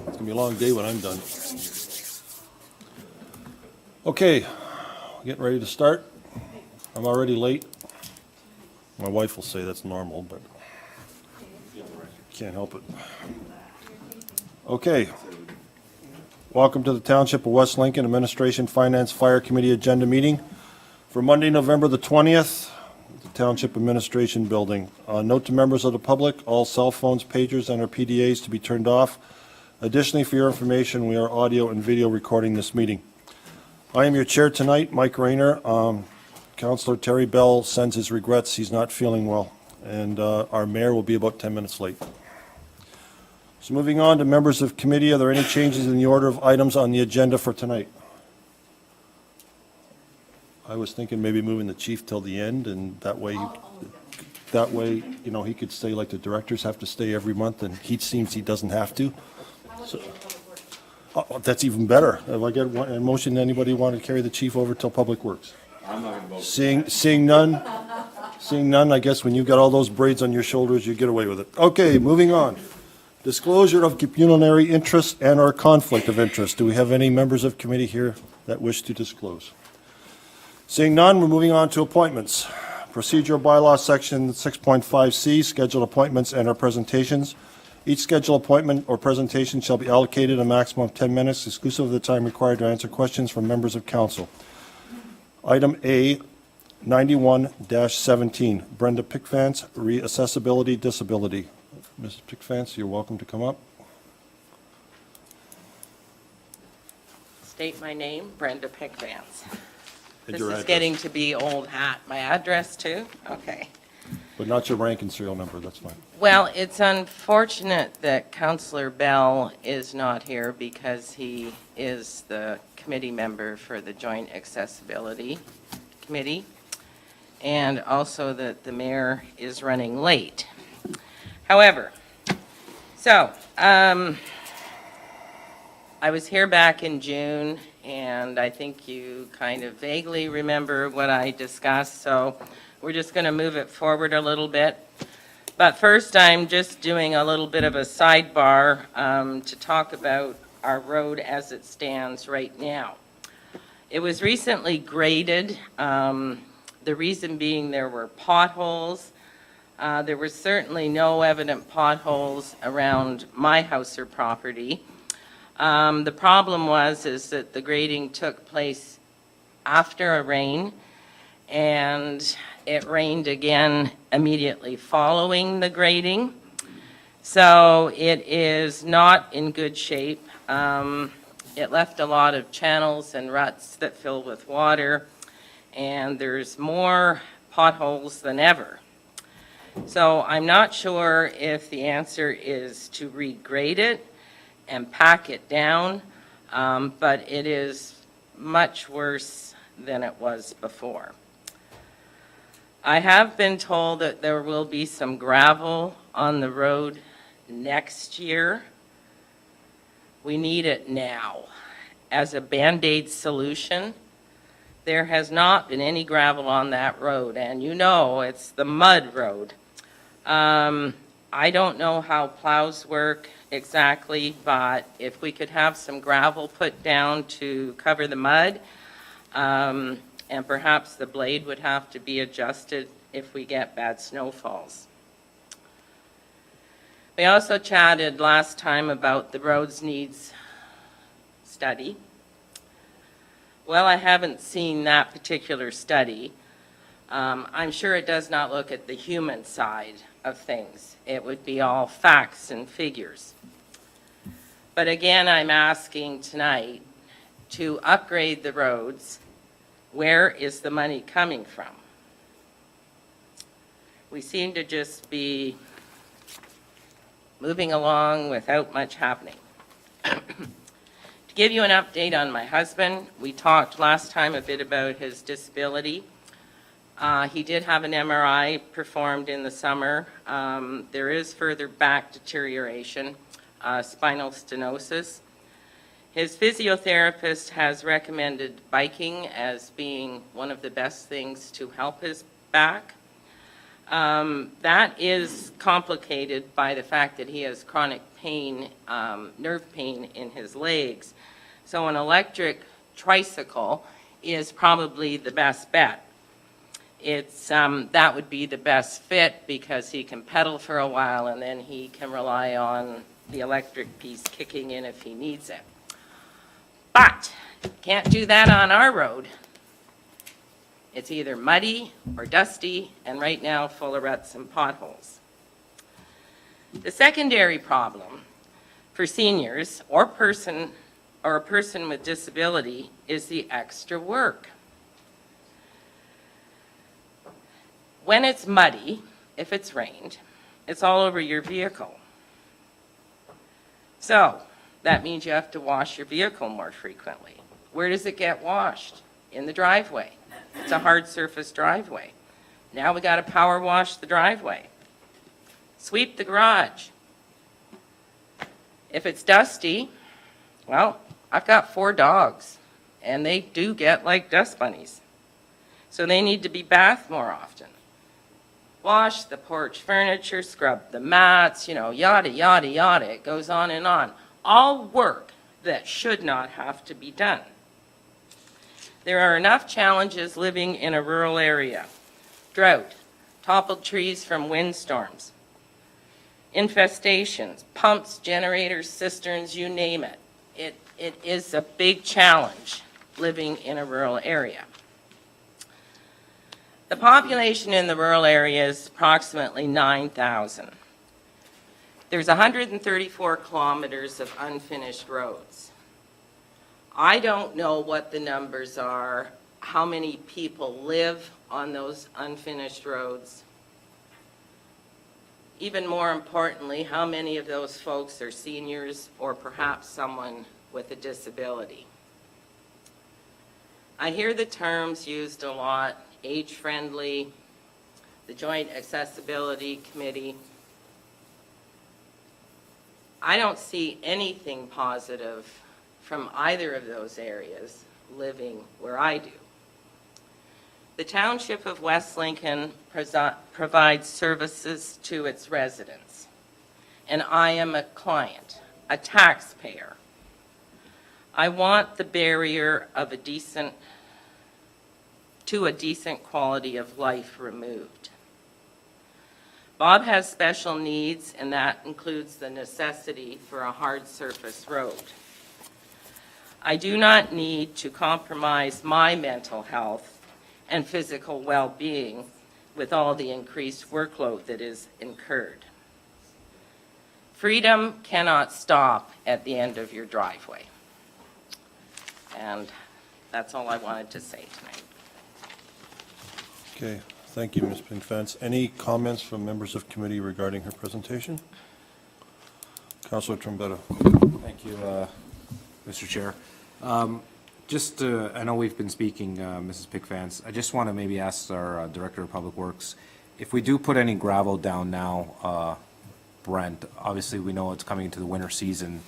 It's gonna be a long day when I'm done. Okay, getting ready to start. I'm already late. My wife will say that's normal, but can't help it. Okay. Welcome to the Township of West Lincoln Administration Finance Fire Committee agenda meeting for Monday, November the 20th, the Township Administration Building. Note to members of the public, all cell phones, pagers, and our PDAs to be turned off. Additionally, for your information, we are audio and video recording this meeting. I am your chair tonight, Mike Rayner. Councillor Terry Bell sends his regrets. He's not feeling well. And our mayor will be about 10 minutes late. So moving on to members of committee, are there any changes in the order of items on the agenda for tonight? I was thinking maybe moving the chief till the end, and that way, you know, he could stay like the directors have to stay every month, and he seems he doesn't have to. So, that's even better. If I get a motion, anybody want to carry the chief over till Public Works? I'm not going to vote. Seeing none, I guess when you've got all those braids on your shoulders, you get away with it. Okay, moving on. Disclosure of pecuniary interest and or conflict of interest. Do we have any members of committee here that wish to disclose? Seeing none, we're moving on to appointments. Procedural bylaw section 6.5C, scheduled appointments and or presentations. Each scheduled appointment or presentation shall be allocated a maximum of 10 minutes, exclusive of the time required to answer questions from members of council. Item A, 91-17, Brenda Pickfance, Reaccessibility Disability. Mr. Pickfance, you're welcome to come up. State my name, Brenda Pickfance. And This your is address. getting to be old hat. My address too? Okay. But not your rank and serial number, that's fine. Well, it's unfortunate that Councillor Bell is not here because he is the committee member for the Joint Accessibility Committee, and also that the mayor is running late. However, so, I was here back in June, and I think you kind of vaguely remember what I discussed, so we're just going to move it forward a little bit. But first, I'm just doing a little bit of a sidebar to talk about our road as it stands right now. It was recently graded, the reason being there were potholes. There were certainly no evident potholes around my house or property. The problem is that the grading took place after a rain, and it rained again immediately following the grading. So it is not in good shape. It left a lot of channels and ruts that fill with water, and there's more potholes than ever. So I'm not sure if the answer is to regrade it and pack it down, but it is much worse than it was before. I have been told that there will be some gravel on the road next year. We need it now. As a Band-Aid solution, there has not been any gravel on that road, and you know it's the mud road. I don't know how plows work exactly, but if we could have some gravel put down to cover the mud, and perhaps the blade would have to be adjusted if we get bad snowfalls. We also chatted last time about the roads needs study. Well, I haven't seen that particular study. I'm sure it does not look at the human side of things. It would be all facts and figures. But again, I'm asking tonight to upgrade the roads. Where is the money coming from? We seem to just be moving along without much happening. To give you an update on my husband, we talked last time a bit about his disability. He did have an MRI performed in the summer. There is further back deterioration, spinal stenosis. His physiotherapist has recommended biking as being one of the best things to help his back. That is complicated by the fact that he has chronic pain, nerve pain in his legs. So an electric tricycle is probably the best bet. That would be the best fit because he can pedal for a while and then he can rely on the electric piece kicking in if he needs it. But can't do that on our road. It's either muddy or dusty, and right now full of ruts and potholes. The secondary problem for seniors or a person with disability is the extra work. When it's muddy, if it's rained, it's all over your vehicle. So that means you have to wash your vehicle more frequently. Where does it get washed? In the driveway. It's a hard surface driveway. Now we got to power wash the driveway. Sweep the garage. If it's dusty, well, I've got 4 dogs, and they do get like dust bunnies. So they need to be bathed more often. Wash the porch furniture, scrub the mats, yada, yada, yada. It goes on and on. All work that should not have to be done. There are enough challenges living in a rural area. Drought, toppled trees from windstorms, infestations, pumps, generators, cisterns, you name it. It is a big challenge living in a rural area. The population in the rural area is approximately 9,000. There's 134 kilometers of unfinished roads. I don't know what the numbers are, how many people live on those unfinished roads. Even more importantly, how many of those folks are seniors or perhaps someone with a disability. I hear the terms used a lot, age-friendly, the Joint Accessibility Committee. I don't see anything positive from either of those areas living where I do. The Township of West Lincoln provides services to its residents, and I am a client, a taxpayer. I want the barrier of a decent quality of life removed. Bob has special needs, and that includes the necessity for a hard surface road. I do not need to compromise my mental health and physical well-being with all the increased workload that is incurred. Freedom cannot stop at the end of your driveway. And that's all I wanted to say tonight. Okay, thank you, Ms. Pinkfence. Any comments from members of committee regarding her presentation? Councilor Trombetta. Thank you, Mr. Chair. I know we've been speaking, Mrs. Pickfance. I just want to maybe ask our Director of Public Works, if we do put any gravel down now, Brent, obviously we know it's coming into the winter season.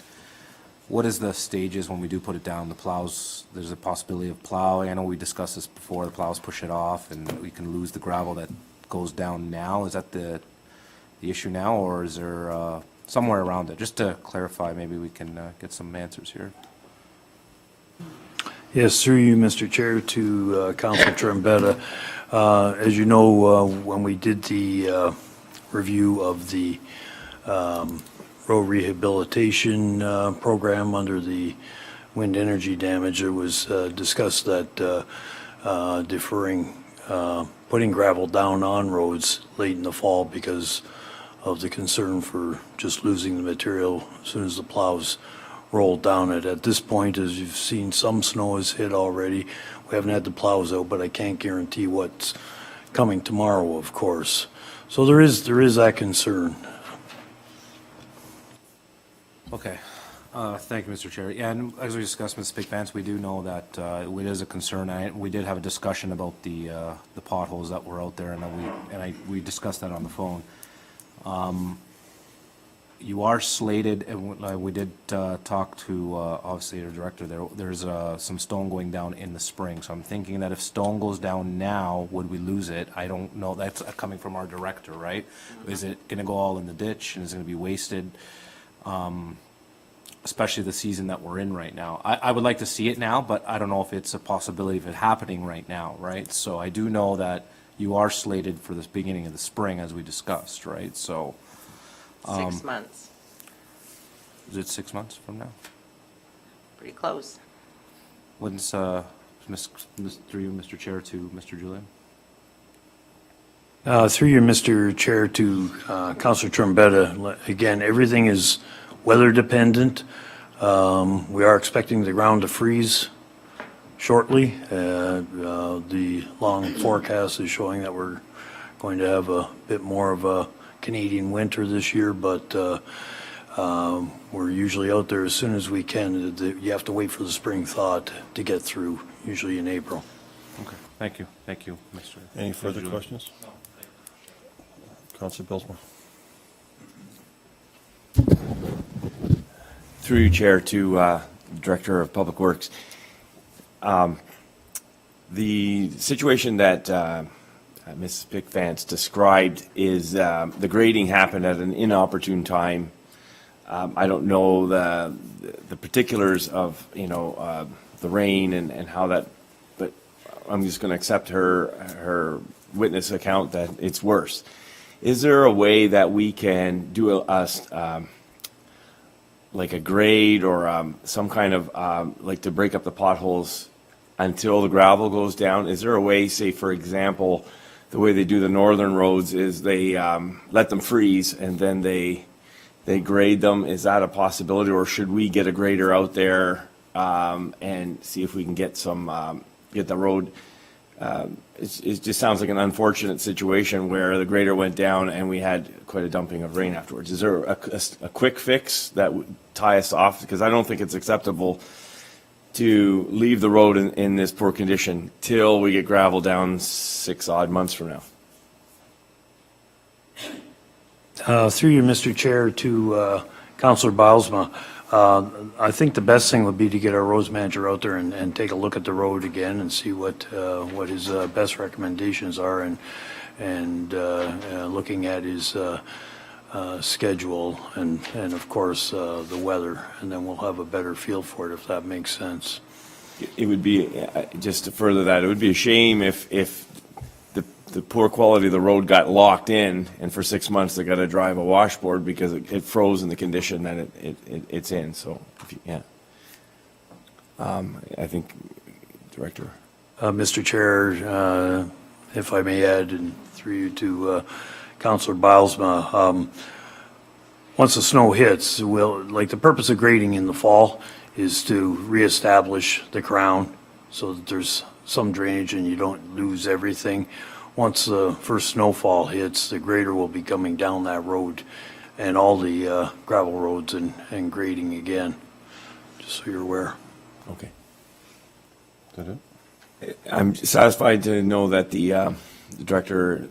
What is the stages when we do put it down? The plows, there's a possibility of plowing. I know we discussed this before. The plows push it off, and we can lose the gravel that goes down now. Is that the issue now, or is there somewhere around it? Just to clarify, maybe we can get some answers here. Yes, through you, Mr. Chair, to Councilor Trombetta. As you know, when we did the review of the road rehabilitation program under the wind energy damage, it was discussed that deferring putting gravel down on roads late in the fall because of the concern for just losing the material as soon as the plows rolled down it. At this point, as you've seen, some snow has hit already. We haven't had the plows out, but I can't guarantee what's coming tomorrow, of course. So there is that concern. Okay. Thank you, Mr. Chair. Yeah, and as we discussed, Ms. Pickfance, we do know that it is a concern. We did have a discussion about the potholes that were out there, and we discussed that on the phone. you are slated, and we did talk to, obviously, our director there, there's some stone going down in the spring, so I'm thinking that if stone goes down now, would we lose it? I don't know, that's coming from our director, right? Is it gonna go all in the ditch, and is it gonna be wasted? Especially the season that we're in right now. I would like to see it now, but I don't know if it's a possibility of it happening right now, right? So I do know that you are slated for this beginning of the spring, as we discussed, right? So, 6 months, is it 6 months from now? pretty close. When's, through you, Mr. Chair, to Mr. Julian? Through you, Mr. Chair, to Councilor Trombetta, again, everything is weather dependent. We are expecting the ground to freeze shortly. The long forecast is showing that we're going to have a bit more of a Canadian winter this year, but we're usually out there as soon as we can. You have to wait for the spring thaw to get through, usually in April. Okay, thank you, Mr. Any further Julian. questions? Councilor Bilsma. Through you, Chair, to Director of Public Works. The situation that Mrs. Pickvance described is the grading happened at an inopportune time. I don't know the particulars of, the rain and how that, but I'm just going to accept her witness account that it's worse. Is there a way that we can do like a grade or some kind of, like to break up the potholes until the gravel goes down? Is there a way, say, for example, the way they do the northern roads is they let them freeze and then they grade them? Is that a possibility, or should we get a grader out there and see if we can get some, get the road? It just sounds like an unfortunate situation where the grader went down and we had quite a dumping of rain afterwards. Is there a quick fix that would tie us off? Because I don't think it's acceptable to leave the road in this poor condition till we get gravel down 6 odd months from now. Through you, Mr. Chair, to Councilor Bilsma, I think the best thing would be to get our roads manager out there and take a look at the road again and see what his best recommendations are, and looking at his schedule and of course the weather, and then we'll have a better feel for it, if that makes sense. It would be, just to further that, it would be a shame if the poor quality of the road got locked in, and for 6 months they got to drive a washboard because it froze in the condition that it's in. So, I think, Director. Mr. Chair, if I may add, and through you to Councilor Bilsma, once the snow hits, the purpose of grading in the fall is to reestablish the crown so that there's some drainage and you don't lose everything. Once the first snowfall hits, the grader will be coming down that road and all the gravel roads and grading again, just so you're aware. Okay. Is that it? I'm satisfied to know that the director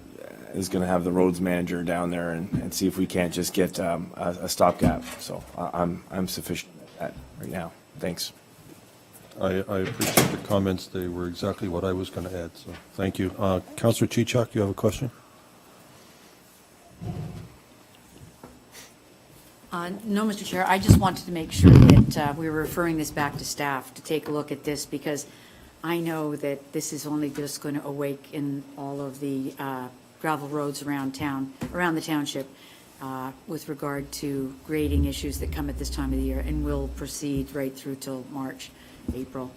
is going to have the roads manager down there and see if we can't just get a stopgap. So I'm sufficient at that right now. Thanks. I appreciate the comments. They were exactly what I was going to add, so thank you. Councilor Chichak, you have a question? No, Mr. Chair, I just wanted to make sure that we were referring this back to staff to take a look at this, because I know that this is only just going to awaken all of the gravel roads around town, around the township, with regard to grading issues that come at this time of the year, and will proceed right through till March, April,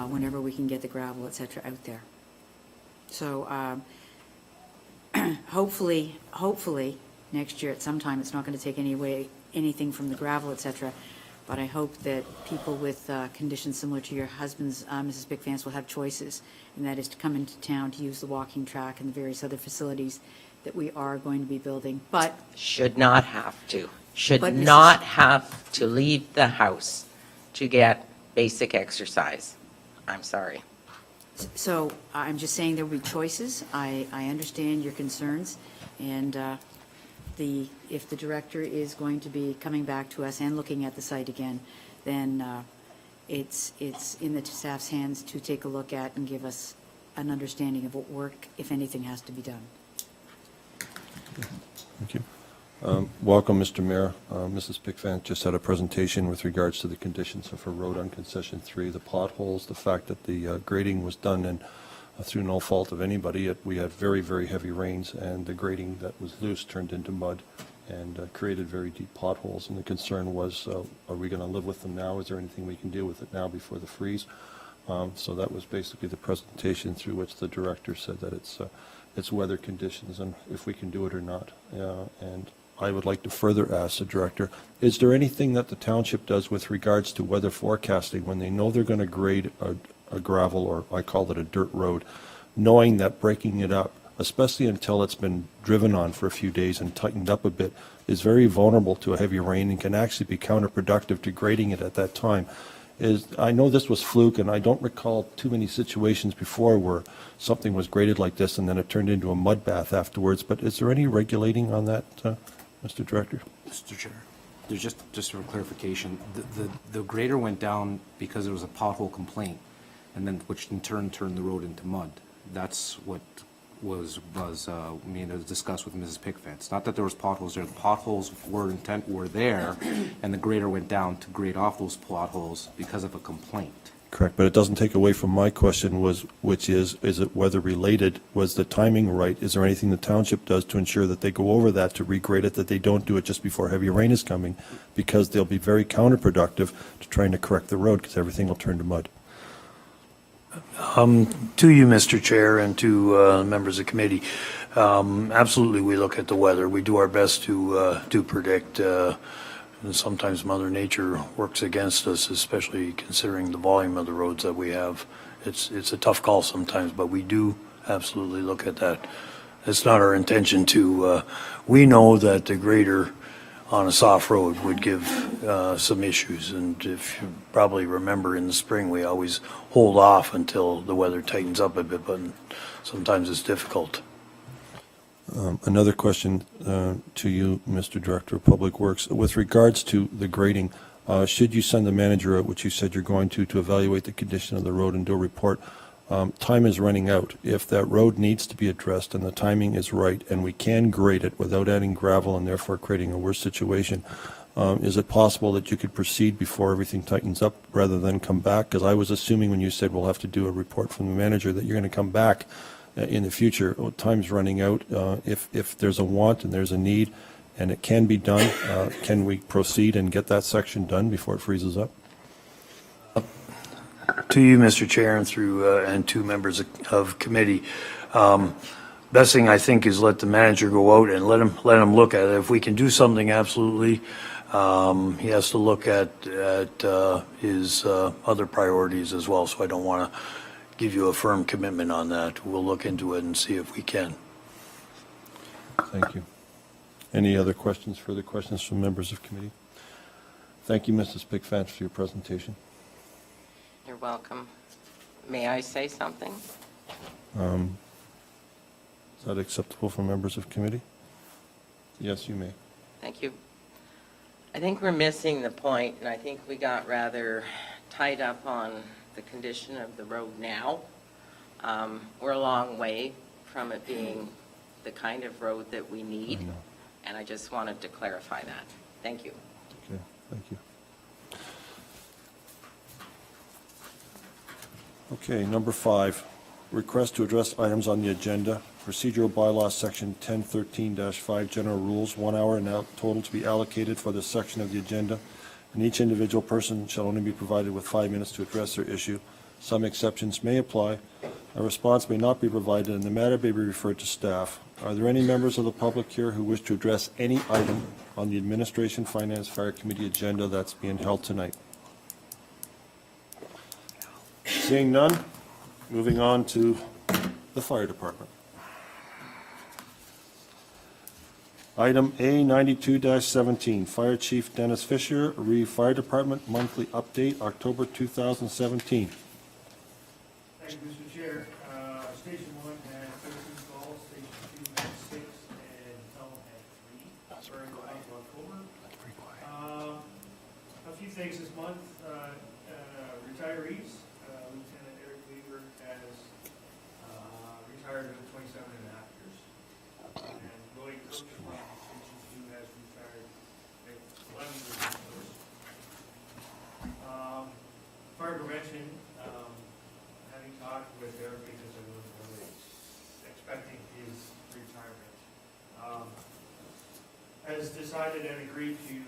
whenever we can get the gravel, et cetera, out there. So hopefully, next year at some time, it's not going to take anything from the gravel, et cetera, but I hope that people with conditions similar to your husband's, Mrs. Pickvance, will have choices, and that is to come into town to use the walking track and the various other facilities that we are going to be building. But Should not have to. Should But Mrs. not have to leave the house to get basic exercise. I'm sorry. so I'm just saying there will be choices. I understand your concerns, and if the director is going to be coming back to us and looking at the site again, then it's in the staff's hands to take a look at and give us an understanding of what work, if anything, has to be done. Thank you. Welcome, Mr. Mayor. Mrs. Pickfan just had a presentation with regards to the conditions of her road on concession 3, the potholes, the fact that the grading was done and through no fault of anybody. We had very, very heavy rains, and the grading that was loose turned into mud and created very deep potholes. And the concern was, are we going to live with them now? Is there anything we can do with it now before the freeze? So that was basically the presentation through which the director said that it's weather conditions and if we can do it or not. And I would like to further ask the director, is there anything that the township does with regards to weather forecasting when they know they're going to grade a gravel, or I call it a dirt road, knowing that breaking it up, especially until it's been driven on for a few days and tightened up a bit, is very vulnerable to a heavy rain and can actually be counterproductive to grading it at that time? I know this was fluke, and I don't recall too many situations before where something was graded like this and then it turned into a mud bath afterwards, but is there any regulating on that, Mr. Director? Mr. Chair, there's just for clarification, the grader went down because there was a pothole complaint, and then which in turn turned the road into mud. That's what was discussed with Mrs. Pickfan. Not that there was potholes there. The potholes were there, and the grader went down to grade off those potholes because of a complaint. Correct, but it doesn't take away from my question, which is it weather related? Was the timing right? Is there anything the township does to ensure that they go over that to regrade it, that they don't do it just before heavy rain is coming? Because they'll be very counterproductive to trying to correct the road, because everything will turn to mud. To you, Mr. Chair, and to members of the committee, absolutely we look at the weather. We do our best to predict. And sometimes Mother Nature works against us, especially considering the volume of the roads that we have. It's a tough call sometimes, but we do absolutely look at that. It's not our intention to, we know that the grader on a soft road would give some issues. And if you probably remember in the spring, we always hold off until the weather tightens up a bit, but sometimes it's difficult. Another question to you, Mr. Director of Public Works. With regards to the grading, should you send the manager out, which you said you're going to evaluate the condition of the road and do a report, time is running out. If that road needs to be addressed and the timing is right and we can grade it without adding gravel and therefore creating a worse situation, is it possible that you could proceed before everything tightens up rather than come back? Because I was assuming when you said we'll have to do a report from the manager that you're going to come back in the future. Time's running out. If there's a want and there's a need and it can be done, can we proceed and get that section done before it freezes up? To you, Mr. Chair, and through and to members of committee, best thing I think is let the manager go out and let him look at it. If we can do something, absolutely. He has to look at his other priorities as well. So I don't want to give you a firm commitment on that. We'll look into it and see if we can. Thank you. Any other questions, further questions from members of committee? Thank you, Mrs. Pickfan, for your presentation. You're welcome. May I say something? Is that acceptable for members of committee? Yes, you may. Thank you. I think we're missing the point, and I think we got rather tied up on the condition of the road now. We're a long way from it being the kind of road that we need, and I just wanted to clarify that. Thank you. Okay, thank you. Okay, number 5, request to address items on the agenda. Procedural bylaw section 1013-5 general rules, 1 hour and total to be allocated for this section of the agenda, and each individual person shall only be provided with 5 minutes to address their issue. Some exceptions may apply. A response may not be provided, and the matter may be referred to staff. Are there any members of the public here who wish to address any item on the Administration, Finance, Fire Committee agenda that's being held tonight? Seeing none, moving on to the Fire Department. Item A 92-17, Fire Chief Dennis Fisher, Reeve Fire Department Monthly Update, October 2017. Thank you, Mr. Chair. Station 1 had 13 calls, Station 2 had 6, and Pelham had 3. few things this month. Retirees, Lieutenant Eric Weaver has retired at 27 and a half years. And Lloyd Cook from Station 2 has retired at 11 years. Fire prevention, having talked with Eric because I was really expecting his retirement, has decided and agreed to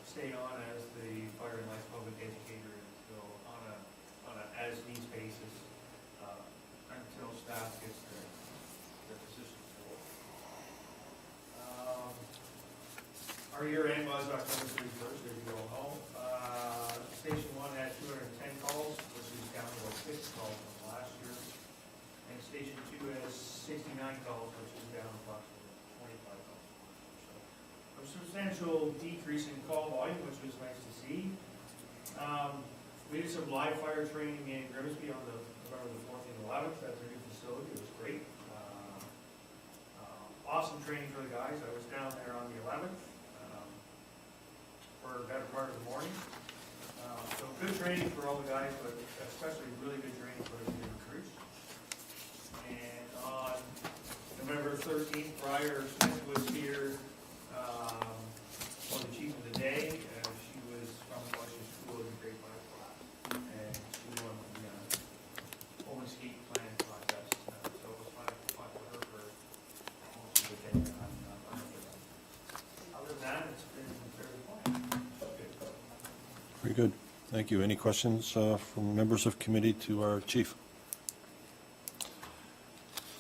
stay on as the fire and life public educator until on a as-needs basis until staff gets their position filled. Our year end was October 31st, as you all know. Station 1 had 210 calls, which is down about 6 calls from last year. And Station 2 has 69 calls, which is down approximately 25 calls. So a substantial decrease in call volume, which was nice to see. We did some live fire training in Grimsby on November the 4th and 11th at their new facility. It was great. Awesome training for the guys. I was down there on the 11th for a better part of the morning. So good training for all the guys, but especially really good training for the new recruits. And on November 13th, Briar Smith was here for the chief of the day. She was from Washington School in grade 5 class. And she won the Owen Skate Plan contest. So it was fun for her for most of the day. Other than that, it's been fairly quiet. Good. Very good. Thank you. Any questions from members of committee to our chief?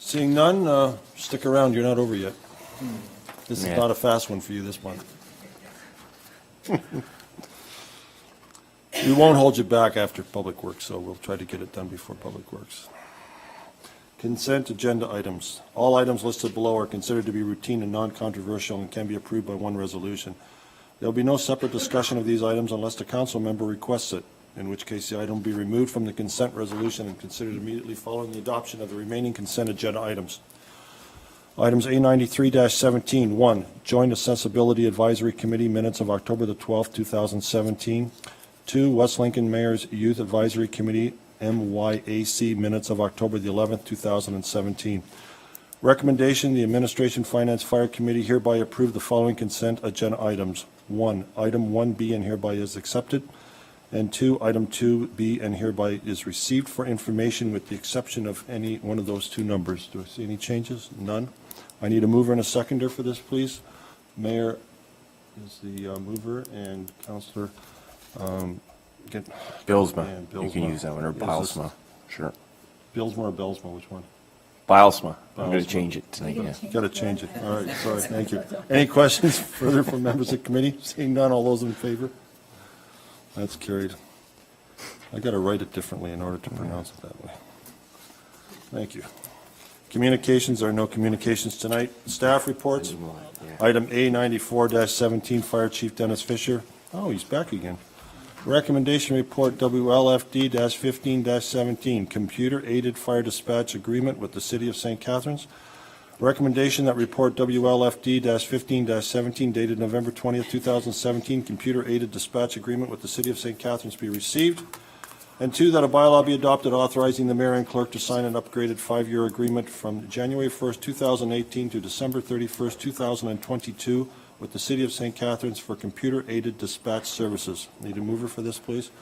Seeing none, stick around. You're not over yet. This is Yeah. not a fast one for you this month. We won't hold you back after Public Works, so we'll try to get it done before Public Works. Consent agenda items. All items listed below are considered to be routine and non-controversial and can be approved by one resolution. There will be no separate discussion of these items unless the council member requests it, in which case the item will be removed from the consent resolution and considered immediately following the adoption of the remaining consent agenda items. Items A93-17, 1, Joint Accessibility Advisory Committee minutes of October the 12th, 2017. 2, West Lincoln Mayor's Youth Advisory Committee, MYAC, minutes of October the 11th, 2017. Recommendation, the Administration Finance Fire Committee hereby approve the following consent agenda items. 1, Item 1B and hereby is accepted. And 2, Item 2B and hereby is received for information with the exception of any one of those two numbers. Do I see any changes? None. I need a mover and a seconder for this, please. Mayor is the mover and Councillor Billsma, And you can Billsma. use that one, or Is this- Bilesma, sure. Billsma or Bellsma, which one? Bilesma, I'm going Bilesma. to change it tonight, yeah. Got to change it. All right, sorry, thank you. Any questions further from members of committee? Seeing none, all those in favor? That's carried. I got to write it differently in order to pronounce it that way. Thank you. Communications, there are no communications tonight. Staff reports. Item A94-17, Fire Chief Dennis Fisher. Oh, he's back again. Recommendation report WLFD-15-17, Computer-Aided Fire Dispatch Agreement with the City of St. Catharines. Recommendation that report WLFD-15-17 dated November 20th, 2017, Computer-Aided Dispatch Agreement with the City of St. Catharines be received. And 2, that a bylaw be adopted authorizing the mayor and clerk to sign an upgraded 5-year agreement from January 1st, 2018 to December 31st, 2022 with the City of St. Catharines for computer-aided dispatch services. Need a mover for this, please?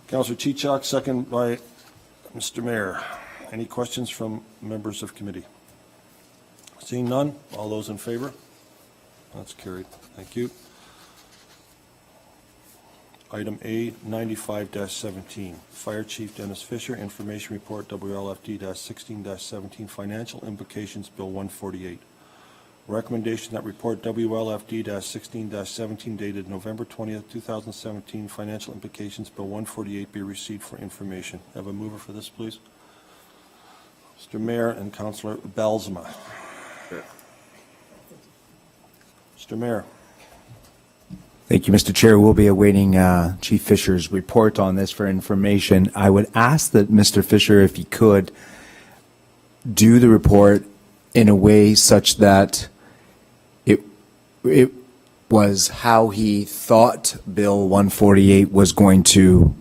Councillor Chichak, second by Mr. Mayor. Any questions from members of committee? Seeing none, all those in favor? That's carried. Thank you. Item A95-17, Fire Chief Dennis Fisher, Information Report WLFD-16-17, Financial Implications Bill 148. Recommendation that report WLFD-16-17 dated November 20th, 2017, Financial Implications Bill 148 be received for information. Have a mover for this, please? Mr. Mayor and Councillor Bellsma. Mr. Mayor. Thank you, Mr. Chair. We'll be awaiting Chief Fisher's report on this for information. I would ask that Mr. Fisher, if he could, do the report in a way such that was how he thought Bill 148 was going to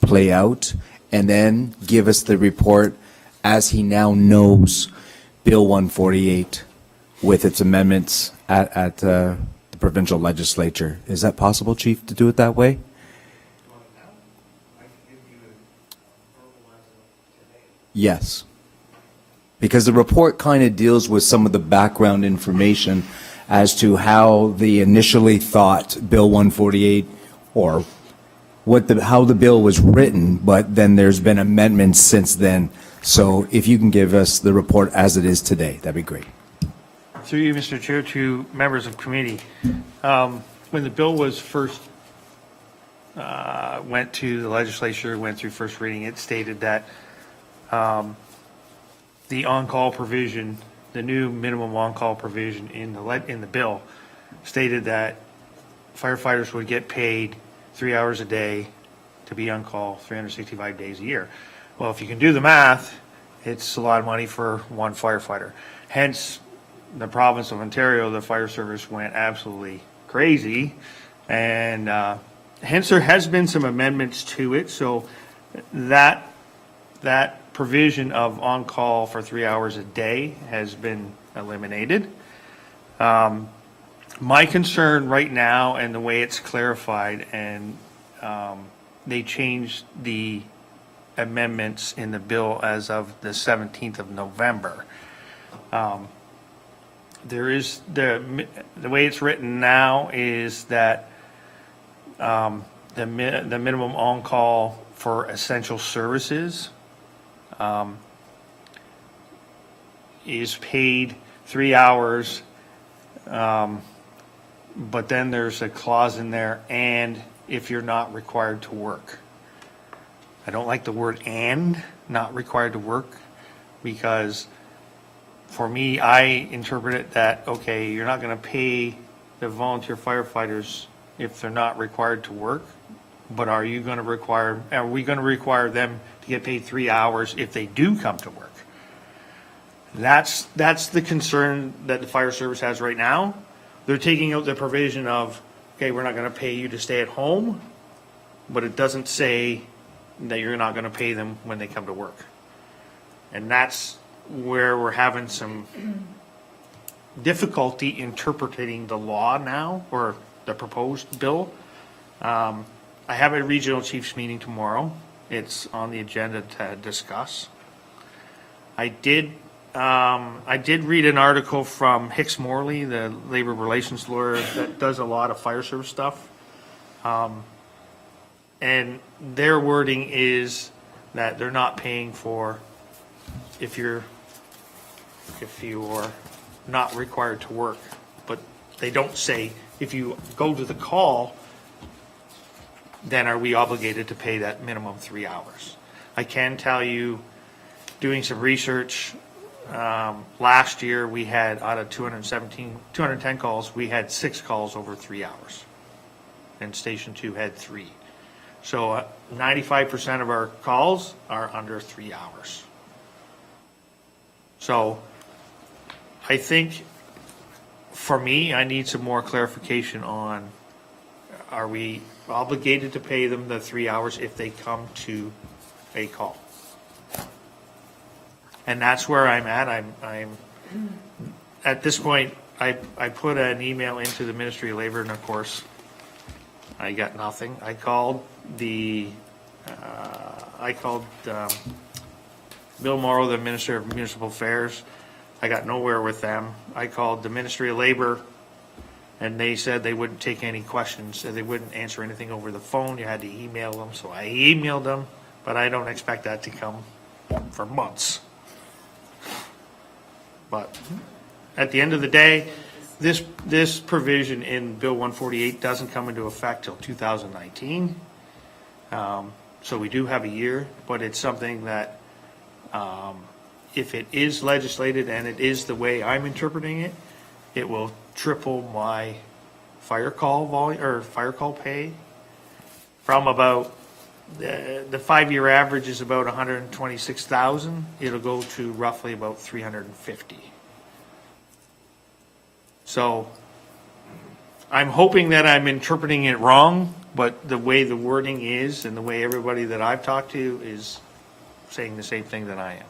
play out, and then give us the report as he now knows Bill 148 with its amendments at the provincial legislature. Is that possible, Chief, to do it that way? Yes. Because the report kind of deals with some of the background information as to how they initially thought Bill 148, or how the bill was written, but then there's been amendments since then. So if you can give us the report as it is today, that'd be great. Through you, Mr. Chair, to members of committee. When the bill was first went to the legislature, went through first reading, it stated that the on-call provision, the new minimum on-call provision in the bill stated that firefighters would get paid 3 hours a day to be on call 365 days a year. Well, if you can do the math, it's a lot of money for one firefighter. Hence, the province of Ontario, the fire service went absolutely crazy, and hence there has been some amendments to it. So that provision of on-call for 3 hours a day has been eliminated. My concern right now, and the way it's clarified, and they changed the amendments in the bill as of the 17th of November. There is, the way it's written now is that the minimum on-call for essential services is paid 3 hours, but then there's a clause in there, and if you're not required to work. I don't like the word "and," not required to work, because for me, I interpret it that, okay, you're not going to pay the volunteer firefighters if they're not required to work, but are we going to require them to get paid 3 hours if they do come to work? That's the concern that the fire service has right now. They're taking out the provision of, okay, we're not going to pay you to stay at home, but it doesn't say that you're not going to pay them when they come to work. And that's where we're having some difficulty interpreting the law now, or the proposed bill. I have a regional chiefs meeting tomorrow. It's on the agenda to discuss. I did read an article from Hicks Morley, the labor relations lawyer that does a lot of fire service stuff. And their wording is that they're not paying for if you're not required to work. But they don't say if you go to the call, then are we obligated to pay that minimum 3 hours? I can tell you, doing some research, last year we had, out of 210 calls, we had 6 calls over 3 hours. And Station 2 had 3. So 95% of our calls are under 3 hours. So I think, for me, I need some more clarification on, are we obligated to pay them the 3 hours if they come to a call? And that's where I'm at. I'm at this point, I put an email into the Ministry of Labor, and of course, I got nothing. I called Bill Morrow, the Minister of Municipal Affairs. I got nowhere with them. I called the Ministry of Labor, and they said they wouldn't take any questions. They wouldn't answer anything over the phone. You had to email them. So I emailed them, but I don't expect that to come for months. But at the end of the day, this provision in Bill 148 doesn't come into effect till 2019. So we do have a year, but it's something that if it is legislated and it is the way I'm interpreting it, it will triple my fire call volume, or fire call pay, from about the 5-year average is about 126,000. It'll go to roughly about 350. So I'm hoping that I'm interpreting it wrong, but the way the wording is and the way everybody that I've talked to is saying the same thing that I am.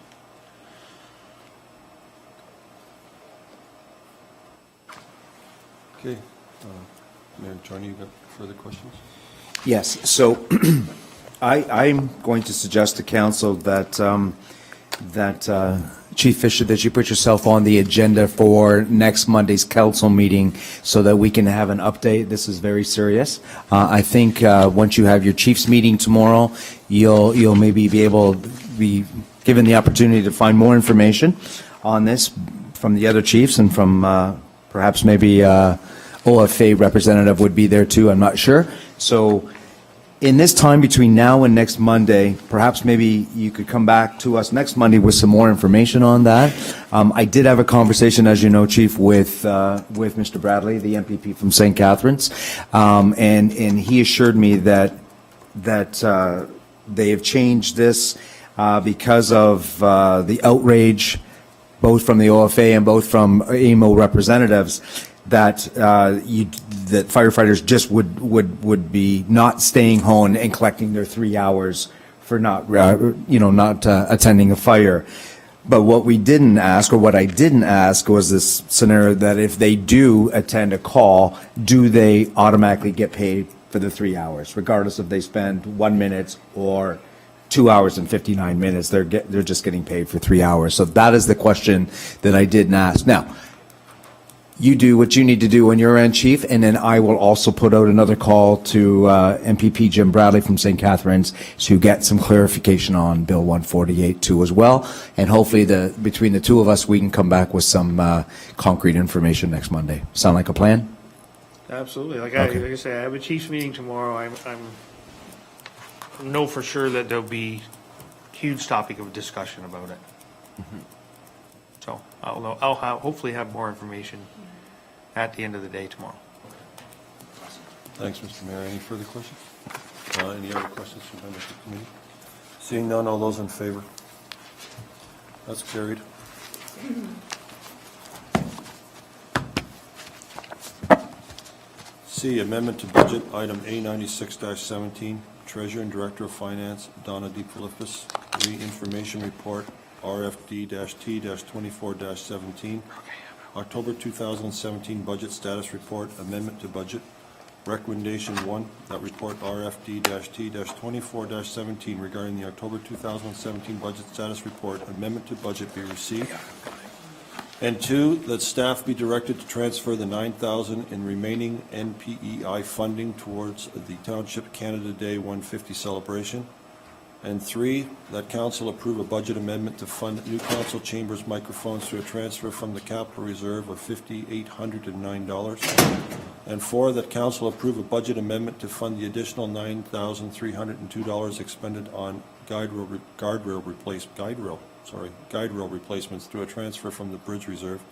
Okay. Mayor Charney, you got further questions? Yes, so I'm going to suggest to council that, Chief Fisher, that you put yourself on the agenda for next Monday's council meeting so that we can have an update. This is very serious. I think once you have your chiefs meeting tomorrow, you'll maybe be able to be given the opportunity to find more information on this from the other chiefs and from perhaps maybe OFA representative would be there too, I'm not sure. So in this time between now and next Monday, perhaps maybe you could come back to us next Monday with some more information on that. I did have a conversation, as you know, Chief, with Mr. Bradley, the MPP from St. Catharines, and he assured me that they have changed this because of the outrage, both from the OFA and both from AMO representatives, that that firefighters just would be not staying home and collecting their 3 hours for not attending a fire. But what we didn't ask, or what I didn't ask, was this scenario that if they do attend a call, do they automatically get paid for the 3 hours, regardless if they spend 1 minute or 2 hours and 59 minutes? They're just getting paid for 3 hours. So that is the question that I didn't ask. Now, you do what you need to do on your end, Chief, and then I will also put out another call to MPP Jim Bradley from St. Catharines to get some clarification on Bill 148 too as well. And hopefully between the two of us, we can come back with some concrete information next Monday. Sound like a plan? Absolutely. Like Okay. I say, I have a chiefs meeting tomorrow. I know for sure that there'll be huge topic of discussion about it. So I'll hopefully have more information at the end of the day tomorrow. Thanks, Mr. Mayor. Any further questions? Any other questions from members of the committee? Seeing none, all those in favor? That's carried. C, amendment to budget, item A96-17, Treasurer and Director of Finance, Donna DeFilippis, re-information report, RFD-T-24-17, October 2017 budget status report, amendment to budget. Recommendation 1, that report RFD-T-24-17 regarding the October 2017 budget status report, amendment to budget be received. And 2, that staff be directed to transfer the $9,000 in remaining NPEI funding towards the Township Canada Day 150 celebration. And 3, that council approve a budget amendment to fund new council chambers microphones through a transfer from the capital reserve of $5,809. And 4, that council approve a budget amendment to fund the additional $9,302 expended on guide rail replacements through a transfer from the bridge reserve.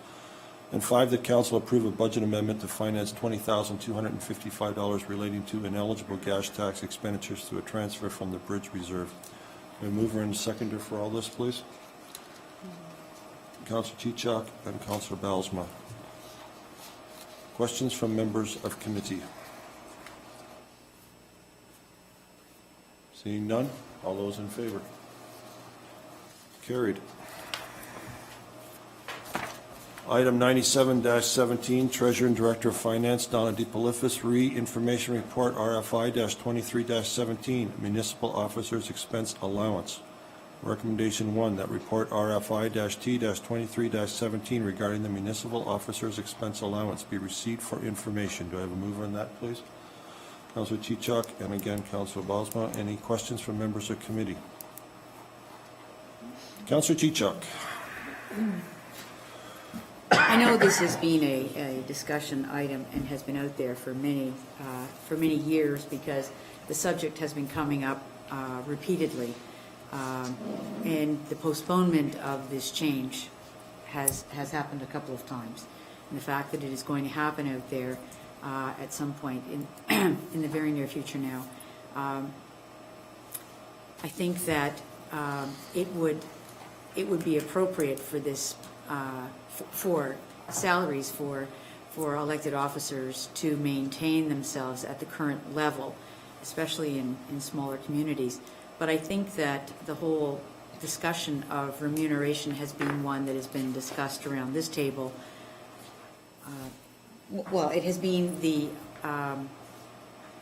And 5, that council approve a budget amendment to finance $20,255 relating to ineligible gas tax expenditures through a transfer from the bridge reserve. May I mover and seconder for all this, please? Councilor Chichok and Councilor Balsma. Questions from members of committee? Seeing none, all those in favor? Carried. Item 97-17, Treasurer and Director of Finance, Donna DeFilippis, re-information report, RFI-23-17, Municipal Officers Expense Allowance. Recommendation 1, that report RFI-T-23-17 regarding the Municipal Officers Expense Allowance be received for information. Do I have a mover on that, please? Councilor Chichok and again Councilor Balsma. Any questions from members of committee? Councilor Chichok. I know this has been a discussion item and has been out there for many years because the subject has been coming up repeatedly. And the postponement of this change has happened a couple of times. And the fact that it is going to happen out there at some point in the very near future now, I think that it would be appropriate for this for salaries for for elected officers to maintain themselves at the current level, especially in smaller communities. But I think that the whole discussion of remuneration has been one that has been discussed around this table. Well, it has been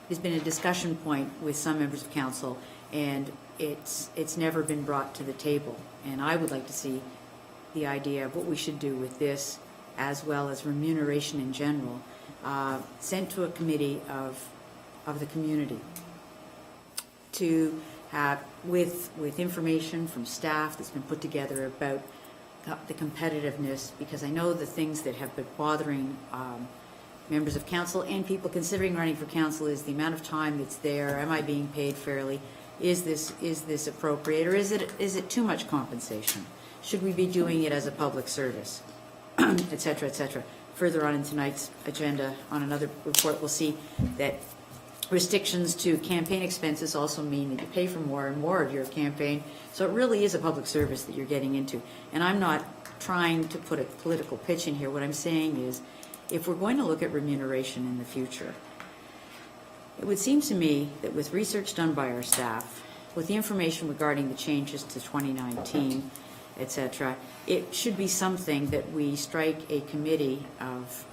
has been a discussion point with some members of council, and it's never been brought to the table. And I would like to see the idea of what we should do with this, as well as remuneration in general, sent to a committee of the community to have, with information from staff that's been put together about the competitiveness, because I know the things that have been bothering members of council and people considering running for council is the amount of time that's there. Am I being paid fairly? Is this appropriate, or is it too much compensation? Should we be doing it as a public service, et cetera, et cetera? Further on in tonight's agenda, on another report, we'll see that restrictions to campaign expenses also mean that you pay for more and more of your campaign. So it really is a public service that you're getting into. And I'm not trying to put a political pitch in here. What I'm saying is, if we're going to look at remuneration in the future, it would seem to me that with research done by our staff, with the information regarding the changes to 2019, et cetera, it should be something that we strike a committee of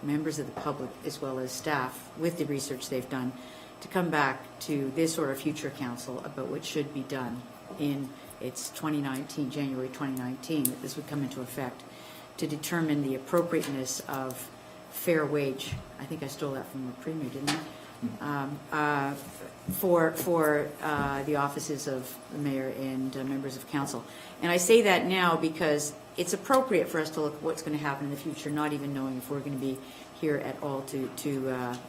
members of the public as well as staff with the research they've done to come back to this or a future council about what should be done in its 2019, January 2019, that this would come into effect, to determine the appropriateness of fair wage. I think I stole that from the Premier, didn't I? For the offices of the mayor and members of council. And I say that now because it's appropriate for us to look at what's going to happen in the future, not even knowing if we're going to be here at all to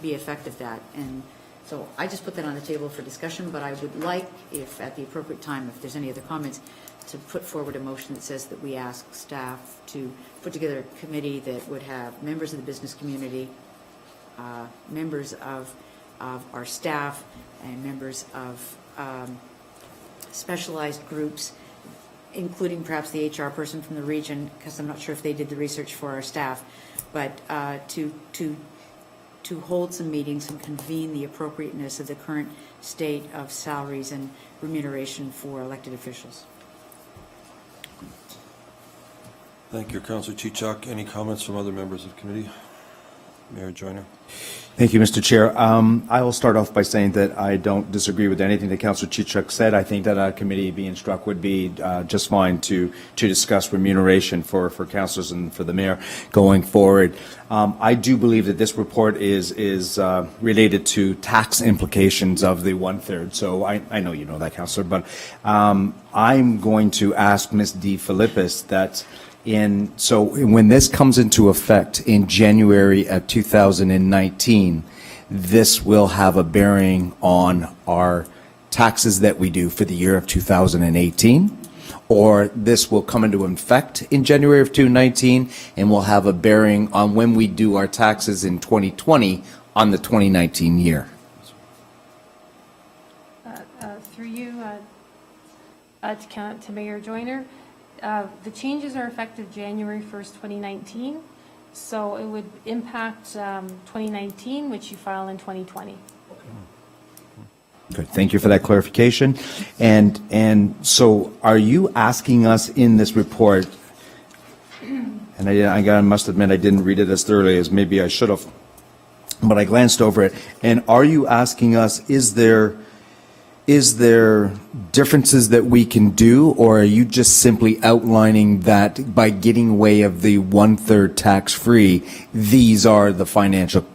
be effective that. And so I just put that on the table for discussion, but I would like, if at the appropriate time, if there's any other comments, to put forward a motion that says that we ask staff to put together a committee that would have members of the business community, members of our staff, and members of specialized groups, including perhaps the HR person from the region, because I'm not sure if they did the research for our staff, but to hold some meetings and convene the appropriateness of the current state of salaries and remuneration for elected officials. Thank you, Councillor Chichak. Any comments from other members of the committee? Mayor Joyner. Thank you, Mr. Chair. I will start off by saying that I don't disagree with anything that Councillor Chichak said. I think that a committee being struck would be just fine to discuss remuneration for councillors and for the mayor going forward. I do believe that this report is related to tax implications of the 1/3. So I know you know that, Councillor, but I'm going to ask Ms. De Filippis that so when this comes into effect in January of 2019, this will have a bearing on our taxes that we do for the year of 2018, or this will come into effect in January of 2019 and will have a bearing on when we do our taxes in 2020 on the 2019 year. Through you, to Mayor Joyner. The changes are effective January 1st, 2019, so it would impact 2019, which you file in 2020. Good. Thank you for that clarification. And so are you asking us in this report, and I must admit I didn't read it as thoroughly as maybe I should have, but I glanced over it, and are you asking us, is there differences that we can do, or are you just simply outlining that by getting away of the 1/3 tax-free, these are the financial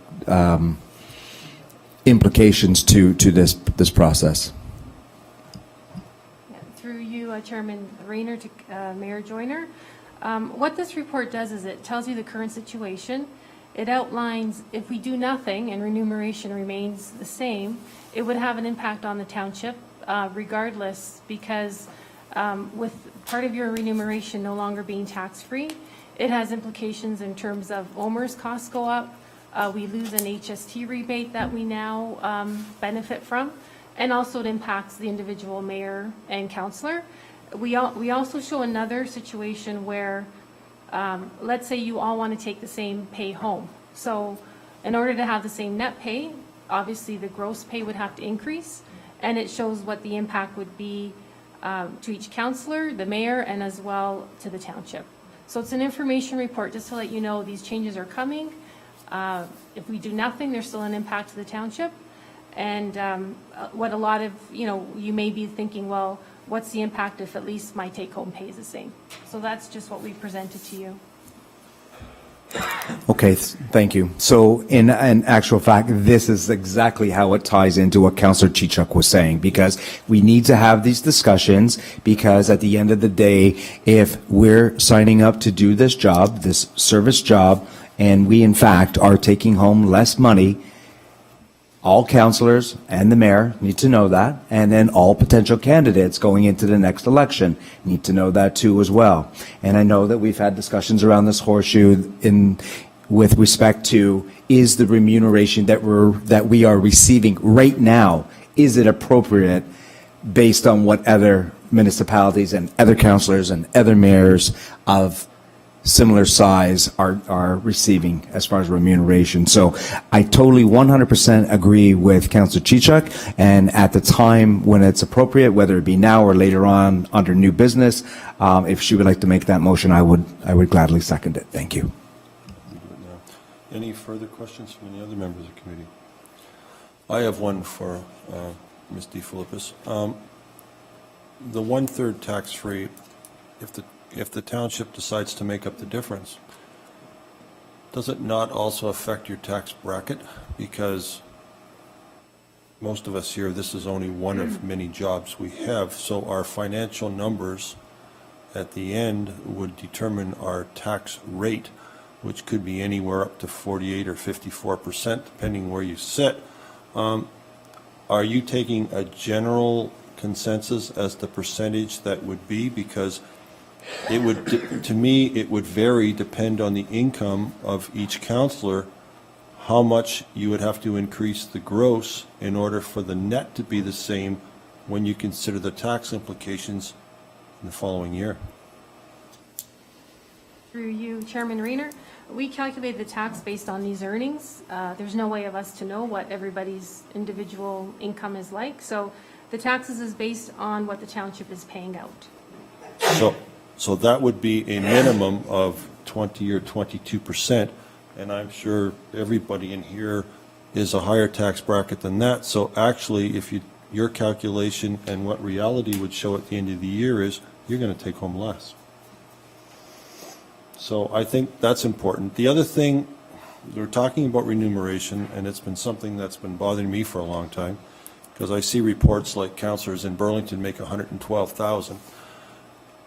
implications to this process? Through you, Chairman Rayner, to Mayor Joyner. What this report does is it tells you the current situation. It outlines if we do nothing and remuneration remains the same, it would have an impact on the township regardless, because with part of your remuneration no longer being tax-free, it has implications in terms of OMERS costs go up. We lose an HST rebate that we now benefit from, and also it impacts the individual mayor and councillor. We also show another situation where let's say you all want to take the same pay home. So in order to have the same net pay, obviously the gross pay would have to increase, and it shows what the impact would be to each counselor, the mayor, and as well to the township. So it's an information report just to let you know these changes are coming. If we do nothing, there's still an impact to the township. And what a lot of, you may be thinking, well, what's the impact if at least my take-home pay is the same? So that's just what we presented to you. Okay, thank you. So in actual fact, this is exactly how it ties into what Councillor Chichuk was saying, because we need to have these discussions, because at the end of the day, if we're signing up to do this job, this service job, and we in fact are taking home less money, all councillors and the mayor need to know that, and then all potential candidates going into the next election need to know that too as well. And I know that we've had discussions around this horseshoe with respect to, is the remuneration that we are receiving right now, is it appropriate based on what other municipalities and other councillors and other mayors of similar size are receiving as far as remuneration. So I totally 100% agree with Councillor Chichuk, and at the time when it's appropriate, whether it be now or later on under new business, if she would like to make that motion, I would gladly second it. Thank you. Any further questions from any other members of the committee? I have one for Ms. DeFilippis. The 1/3 tax rate, if the township decides to make up the difference, does it not also affect your tax bracket? Because most of us here, this is only one of many jobs we have, so our financial numbers at the end would determine our tax rate, which could be anywhere up to 48 or 54%, depending where you sit. Are you taking a general consensus as the percentage that would be? Because it would, to me, it would vary, depend on the income of each counselor, how much you would have to increase the gross in order for the net to be the same when you consider the tax implications in the following year. Through you, Chairman Rayner, we calculate the tax based on these earnings. There's no way of us to know what everybody's individual income is like. So the taxes is based on what the township is paying out. So that would be a minimum of 20 or 22%, and I'm sure everybody in here is a higher tax bracket than that. So actually, if your calculation and what reality would show at the end of the year is, you're going to take home less. So I think that's important. The other thing, we're talking about remuneration, and it's been something that's been bothering me for a long time, because I see reports like councillors in Burlington make $112,000.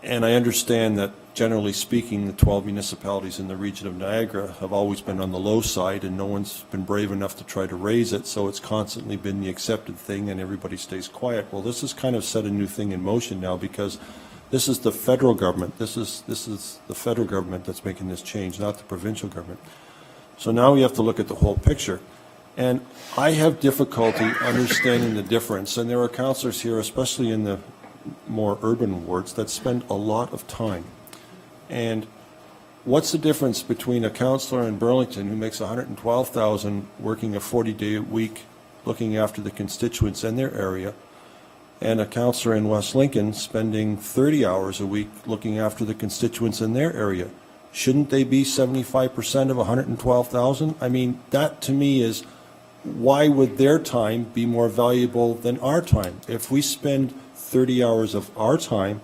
And I understand that, generally speaking, the 12 municipalities in the region of Niagara have always been on the low side, and no one's been brave enough to try to raise it, so it's constantly been the accepted thing, and everybody stays quiet. Well, this has kind of set a new thing in motion now, because this is the federal government. This is the federal government that's making this change, not the provincial government. So now we have to look at the whole picture. And I have difficulty understanding the difference, and there are councillors here, especially in the more urban wards, that spend a lot of time. And what's the difference between a councillor in Burlington who makes $112,000 working a 40-day week looking after the constituents in their area, and a councillor in West Lincoln spending 30 hours a week looking after the constituents in their area? Shouldn't they be 75% of $112,000? I mean, that to me is, why would their time be more valuable than our time? If we spend 30 hours of our time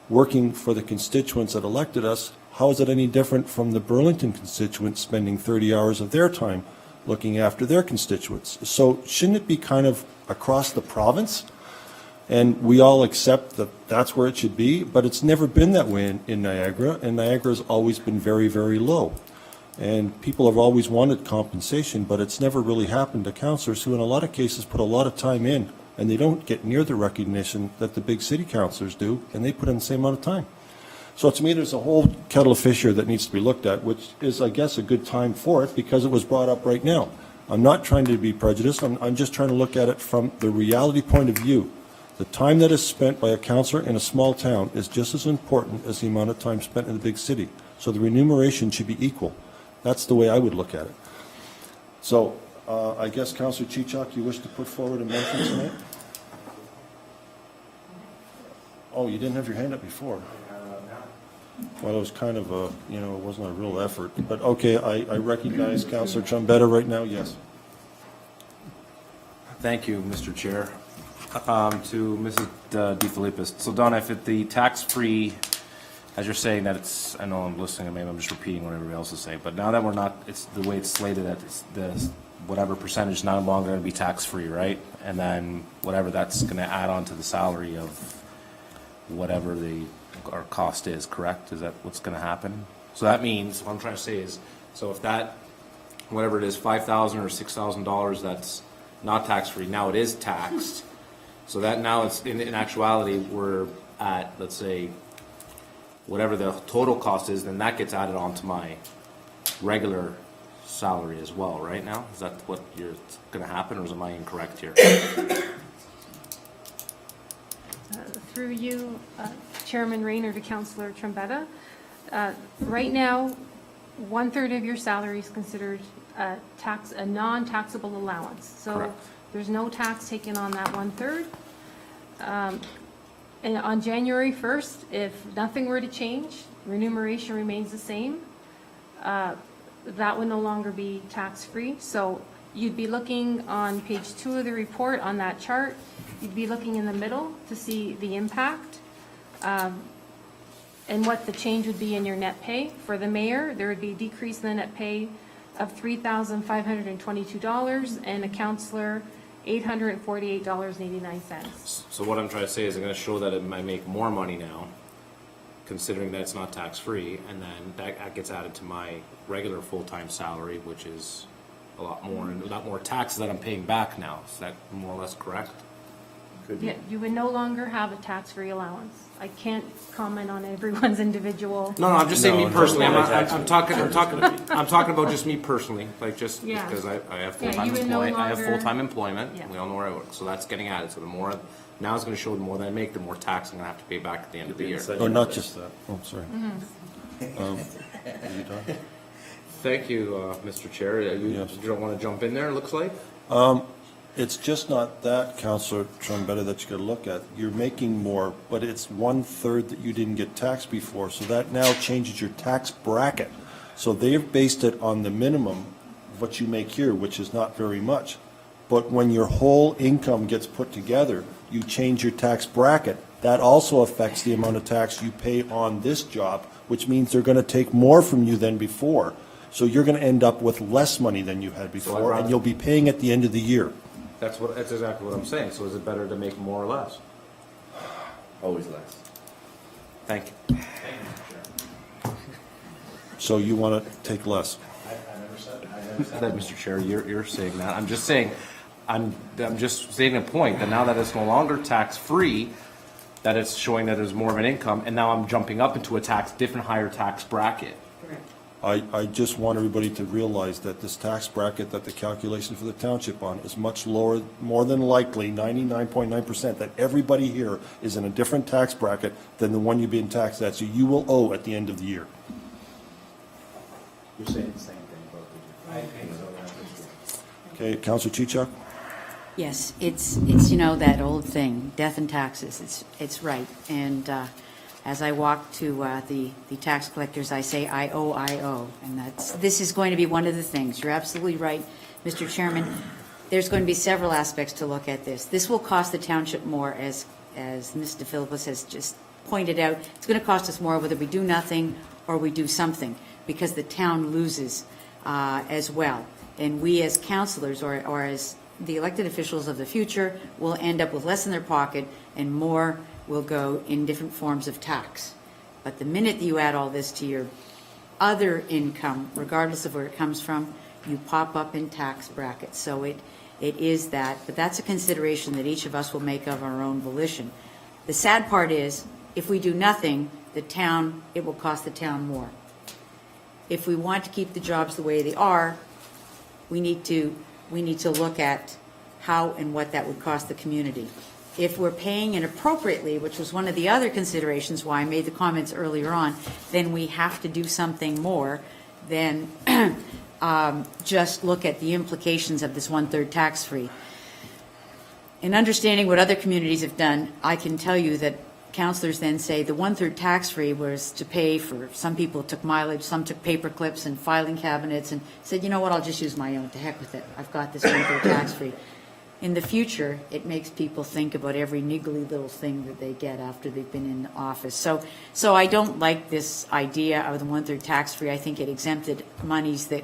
working for the constituents that elected us, how is it any different from the Burlington constituents spending 30 hours of their time looking after their constituents? So shouldn't it be kind of across the province? And we all accept that that's where it should be, but it's never been that way in Niagara, and Niagara has always been very, very low. And people have always wanted compensation, but it's never really happened to councillors who in a lot of cases put a lot of time in, and they don't get near the recognition that the big city councillors do, and they put in the same amount of time. So to me, there's a whole kettle of fish here that needs to be looked at, which is, I guess, a good time for it because it was brought up right now. I'm not trying to be prejudiced. I'm just trying to look at it from the reality point of view. The time that is spent by a councillor in a small town is just as important as the amount of time spent in the big city. So the remuneration should be equal. That's the way I would look at it. So I guess Counselor Chichok, you wish to put forward a motion tonight? Oh, you didn't have your hand up before. Well, it was kind of a, it wasn't a real effort. But okay, I recognize Counselor Trombetta right now, yes. Thank you, Mr. Chair. To Mrs. DeFilippis. So Donna, if the tax-free, as you're saying that it's, I know I'm listening, maybe I'm just repeating what everybody else is saying, but now that we're not, it's the way it's slated that it's the, whatever percentage is no longer going to be tax-free, right? And then whatever that's going to add on to the salary of whatever our cost is, correct? Is that what's going to happen? So that means, what I'm trying to say is, so if that, whatever it is, $5,000 or $6,000, that's not tax-free, now it is taxed. So that now it's, in actuality, we're at, let's say, whatever the total cost is, then that gets added on to my regular salary as well, right now? Is that what you're going to happen, or am I incorrect here? Through you, Chairman Rayner to Councillor Trombetta. Right now, 1/3 of your salary is considered a non-taxable allowance. So Correct. there's no tax taken on that 1/3. And on January 1st, if nothing were to change, remuneration remains the same, that would no longer be tax-free. So you'd be looking on page 2 of the report on that chart, you'd be looking in the middle to see the impact and what the change would be in your net pay. For the mayor, there would be a decrease in the net pay of $3,522, and a councillor, $848.89. So what I'm trying to say is I'm going to show that it might make more money now, considering that it's not tax-free, and then that gets added to my regular full-time salary, which is a lot more, and a lot more taxes that I'm paying back now. Is that more or less correct? Yeah, you would no longer have a tax-free allowance. I can't comment on everyone's individual. No, I'm just saying me No, personally. no, I'm talking about just me personally, like just Yeah. because I have Yeah, full-time you would no I have longer- full-time employment. Yeah. We all know where I work, so that's getting added. So the more, now it's going to show the more that I make, the more tax I'm going to have to pay back at the end of the year. Oh, not just that. Oh, sorry. Mm-hmm. Are you done? Thank you, Mr. Chair. You don't want to jump in there, it looks like? It's just not that, Counselor Trombetta, that you got to look at. You're making more, but it's 1/3 that you didn't get taxed before, so that now changes your tax bracket. So they've based it on the minimum of what you make here, which is not very much. But when your whole income gets put together, you change your tax bracket. That also affects the amount of tax you pay on this job, which means they're going to take more from you than before. So you're going to end up with less money than you had before, and you'll be paying at the end of the year. That's exactly what I'm saying. So is it better to make more or less? Always less. Thank you. So you want to take less. That, Mr. Chair, you're saying that. I'm just saying, I'm just stating a point that now that it's no longer tax-free, that it's showing that there's more of an income, and now I'm jumping up into a different higher tax bracket. I just want everybody to realize that this tax bracket that the calculation for the township on is much lower, more than likely, 99.9%, that everybody here is in a different tax bracket than the one you're being taxed at, so you will owe at the end of the year. You're saying the same thing, both of you. Okay, Counselor Chichok? Yes, it's that old thing, death and taxes. It's right. And as I walk to the tax collectors, I say, I owe. And this is going to be one of the things. You're absolutely right, Mr. Chairman. There's going to be several aspects to look at this. This will cost the township more, as Ms. DeFilippis has just pointed out. It's going to cost us more whether we do nothing or we do something, because the town loses as well. And we as councillors or as the elected officials of the future will end up with less in their pocket and more will go in different forms of tax. But the minute you add all this to your other income, regardless of where it comes from, you pop up in tax brackets. So it is that, but that's a consideration that each of us will make of our own volition. The sad part is, if we do nothing, it will cost the town more. If we want to keep the jobs the way they are, we need to look at how and what that would cost the community. If we're paying inappropriately, which was one of the other considerations why I made the comments earlier on, then we have to do something more than just look at the implications of this one-third tax-free. In understanding what other communities have done, I can tell you that councillors then say the one-third tax-free was to pay for, some people took mileage, some took paper clips and filing cabinets and said, you know what, I'll just use my own, to heck with it. I've got this one-third tax-free. In the future, it makes people think about every niggly little thing that they get after they've been in office. So I don't like this idea of the one-third tax-free. I think it exempted monies that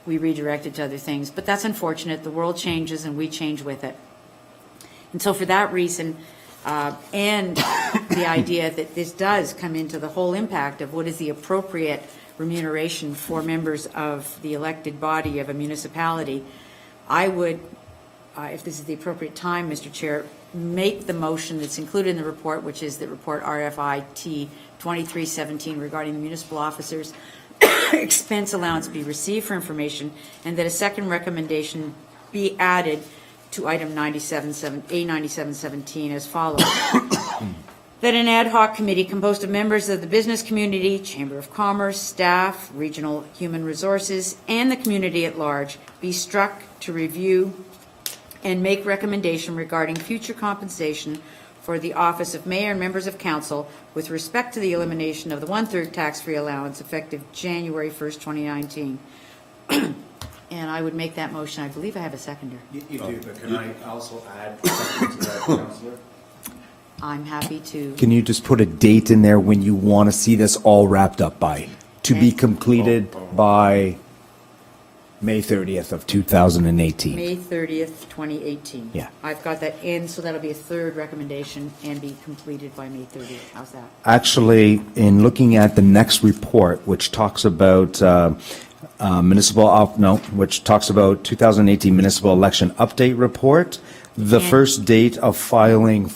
we redirected to other things. But that's unfortunate. The world changes and we change with it. And so for that reason, and the idea that this does come into the whole impact of what is the appropriate remuneration for members of the elected body of a municipality, I would, if this is the appropriate time, Mr. Chair, make the motion that's included in the report, which is the report RFIT 2317 regarding the municipal officers' expense allowance be received for information, and that a second recommendation be added to item A9717 as follows. That an ad hoc committee composed of members of the business community, Chamber of Commerce, staff, regional human resources, and the community at large be struck to review and make recommendation regarding future compensation for the office of mayor and members of council with respect to the elimination of the one-third tax-free allowance effective January 1st, 2019. And I would make that motion. I believe I have a seconder. You do, but can I also add something to that, Councillor? I'm happy to. Can you just put a date in there when you want to see this all wrapped up by? To be completed by May 30th of 2018. May 30th, 2018. Yeah. I've got that in, so that'll be a third recommendation and be completed by May 30th. How's that? Actually, in looking at the next report, which talks about which talks about 2018 municipal election update report, the first date of filing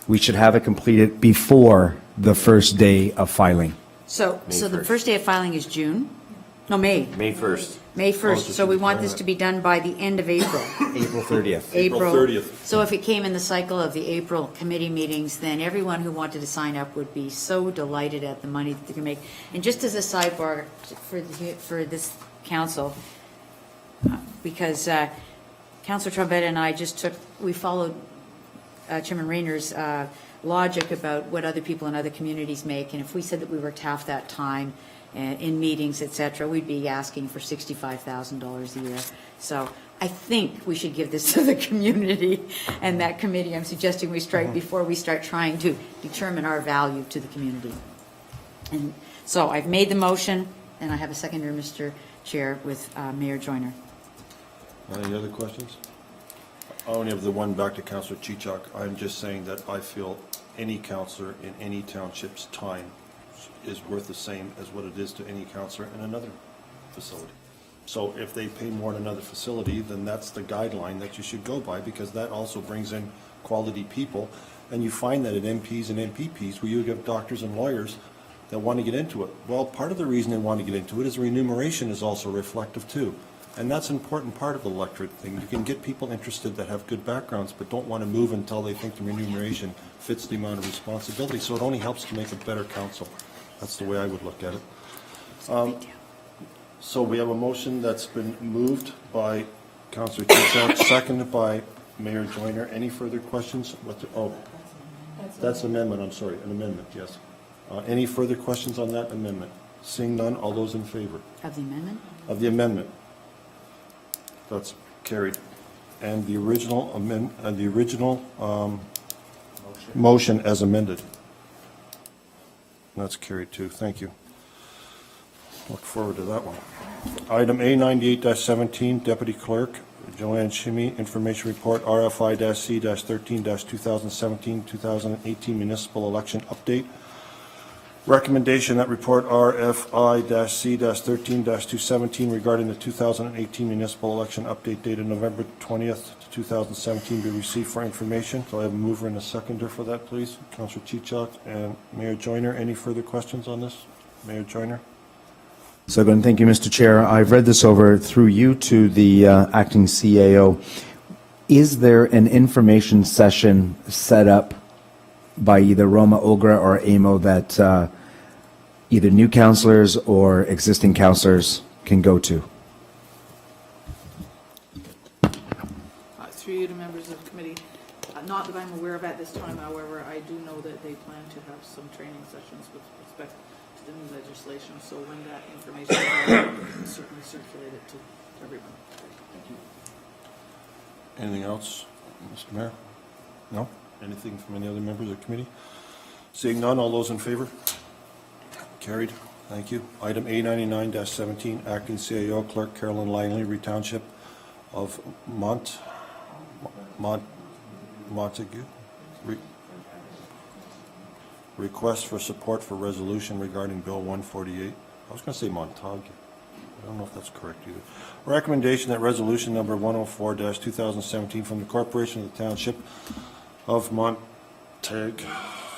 we should have it completed before the first day of filing. So the first day of filing is June? No, May. May 1st. May 1st. So we want this to be done by the end of April. April 30th. April 30th. So if it came in the cycle of the April committee meetings, then everyone who wanted to sign up would be so delighted at the money that they can make. And just as a sidebar for this council, because Councillor Trombetta and I we followed Chairman Rayner's logic about what other people in other communities make, and if we said that we worked half that time in meetings, et cetera, we'd be asking for $65,000 a year. So I think we should give this to the community and that committee. I'm suggesting we strike before we start trying to determine our value to the community. And so I've made the motion, and I have a seconder, Mr. Chair, with Mayor Joyner. Any other questions? I only have the one back to Councillor Chichok. I'm just saying that I feel any councillor in any township's time is worth the same as what it is to any councillor in another facility. So if they pay more in another facility, then that's the guideline that you should go by, because that also brings in quality people. And you find that at MPs and MPPs, where you have doctors and lawyers that want to get into it. Well, part of the reason they want to get into it is remuneration is also reflective too. And that's an important part of the electorate thing. You can get people interested that have good backgrounds but don't want to move until they think the remuneration fits the amount of responsibility. So it only helps to make a better council. That's the way I would look at it. So we have a motion that's been moved by Councillor Chichok, seconded by Mayor Joyner. Any further questions? That's amendment, I'm sorry, an amendment, yes. Any further questions on that amendment? Seeing none, all those in favor? Of the amendment? Of the amendment. That's carried. And the original motion as amended. That's carried too. Thank you. Look forward to that one. Item A98-17, Deputy Clerk Joanne Shimmy, Information Report RFI-C-13-2017-2018 Municipal Election Update. Recommendation that report RFI-C-13-217 regarding the 2018 municipal election update dated November 20th, 2017 be received for information. So I have a mover and a seconder for that, please. Councillor Chichok and Mayor Joyner. Any further questions on this? Mayor Joyner? So good, thank you, Mr. Chair. I've read this over through you to the acting CAO. Is there an information session set up by either Roma Ogra or AMO that either new councillors or existing councillors can go to. Through you to members of the committee, not that I'm aware of at this time, however, I do know that they plan to have some training sessions with respect to the new legislation, so when that information is available, we can certainly circulate it to everyone. Thank you. Anything else, Mr. Mayor? No? Anything from any other members of the committee? Seeing none, all those in favor? Carried. Thank you. Item A99-17, Acting CAO Clerk Carolyn Langley, Township of Montague. Request for support for resolution regarding Bill 148. I was going to say Montague. I don't know if that's correct either. Recommendation that resolution number 104-2017 from the Corporation of the Township of Montague,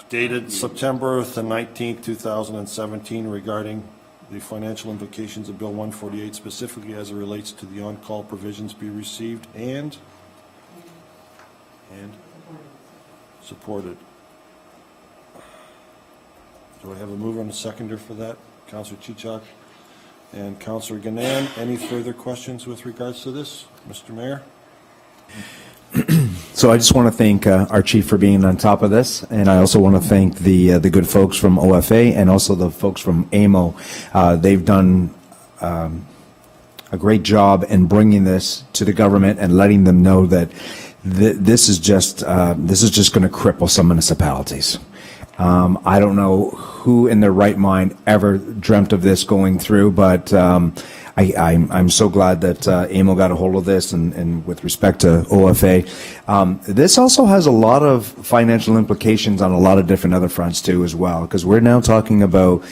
dated September the 19th, 2017, regarding the financial implications of Bill 148, specifically as it relates to the on-call provisions, be received and supported. Do I have a mover and a seconder for that? Councillor Chichak and Councillor Gann. Any further questions with regards to this? Mr. Mayor? So I just want to thank our chief for being on top of this, and I also want to thank the good folks from OFA and also the folks from AMO. They've done a great job in bringing this to the government and letting them know that this is just going to cripple some municipalities. I don't know who in their right mind ever dreamt of this going through, but I'm so glad that AMO got a hold of this, and with respect to OFA. This also has a lot of financial implications on a lot of different other fronts too as well, because we're now talking about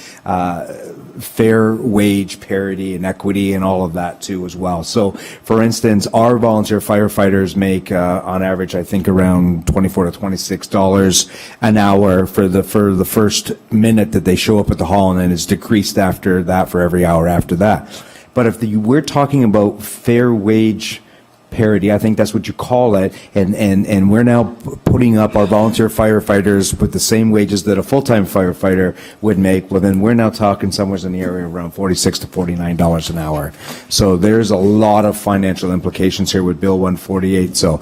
fair wage parity and equity and all of that too as well. So, for instance, our volunteer firefighters make on average, I think, around $24 to $26 an hour for the first minute that they show up at the hall, and then it's decreased after that for every hour after that. But if we're talking about fair wage parity, I think that's what you call it, and we're now putting up our volunteer firefighters with the same wages that a full-time firefighter would make, well then we're now talking somewhere in the area around $46 to $49 an hour. So there's a lot of financial implications here with Bill 148. So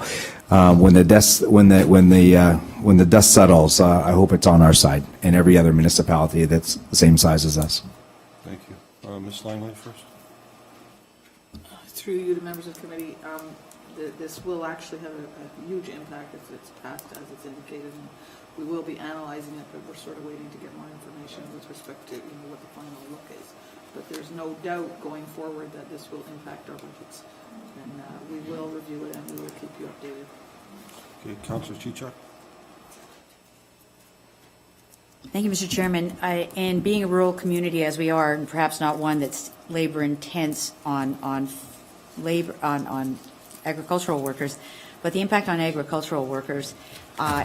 when the dust settles, I hope it's on our side and every other municipality that's the same size as us. Thank you. Ms. Langley first. Through you to members of the committee, this will actually have a huge impact if it's passed as it's indicated, and we will be analyzing it, but we're sort of waiting to get more information with respect to what the final look is. But there's no doubt going forward that this will impact our budgets, and we will review it and we will keep you updated. Okay, Councillor Chichak. Thank you, Mr. Chairman. And being a rural community as we are, and perhaps not one that's labor intense on agricultural workers, but the impact on agricultural workers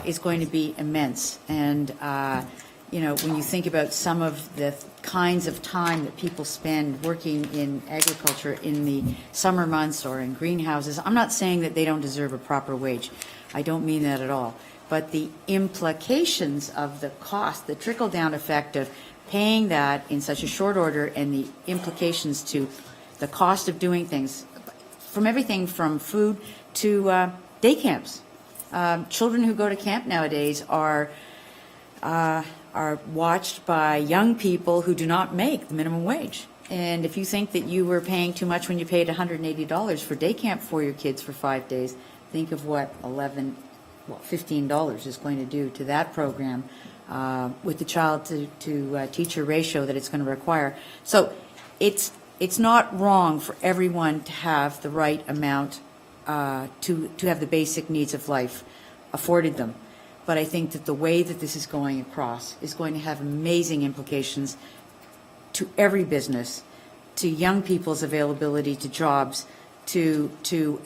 is going to be immense. And when you think about some of the kinds of time that people spend working in agriculture in the summer months or in greenhouses, I'm not saying that they don't deserve a proper wage. I don't mean that at all. But the implications of the cost, the trickle-down effect of paying that in such a short order, and the implications to the cost of doing things, from everything from food to day camps. Children who go to camp nowadays are watched by young people who do not make the minimum wage. And if you think that you were paying too much when you paid $180 for day camp for your kids for 5 days, think of what $15 is going to do to that program with the child to teacher ratio that it's going to require. So it's not wrong for everyone to have the right amount to have the basic needs of life afforded them. But I think that the way that this is going across is going to have amazing implications to every business, to young people's availability to jobs, to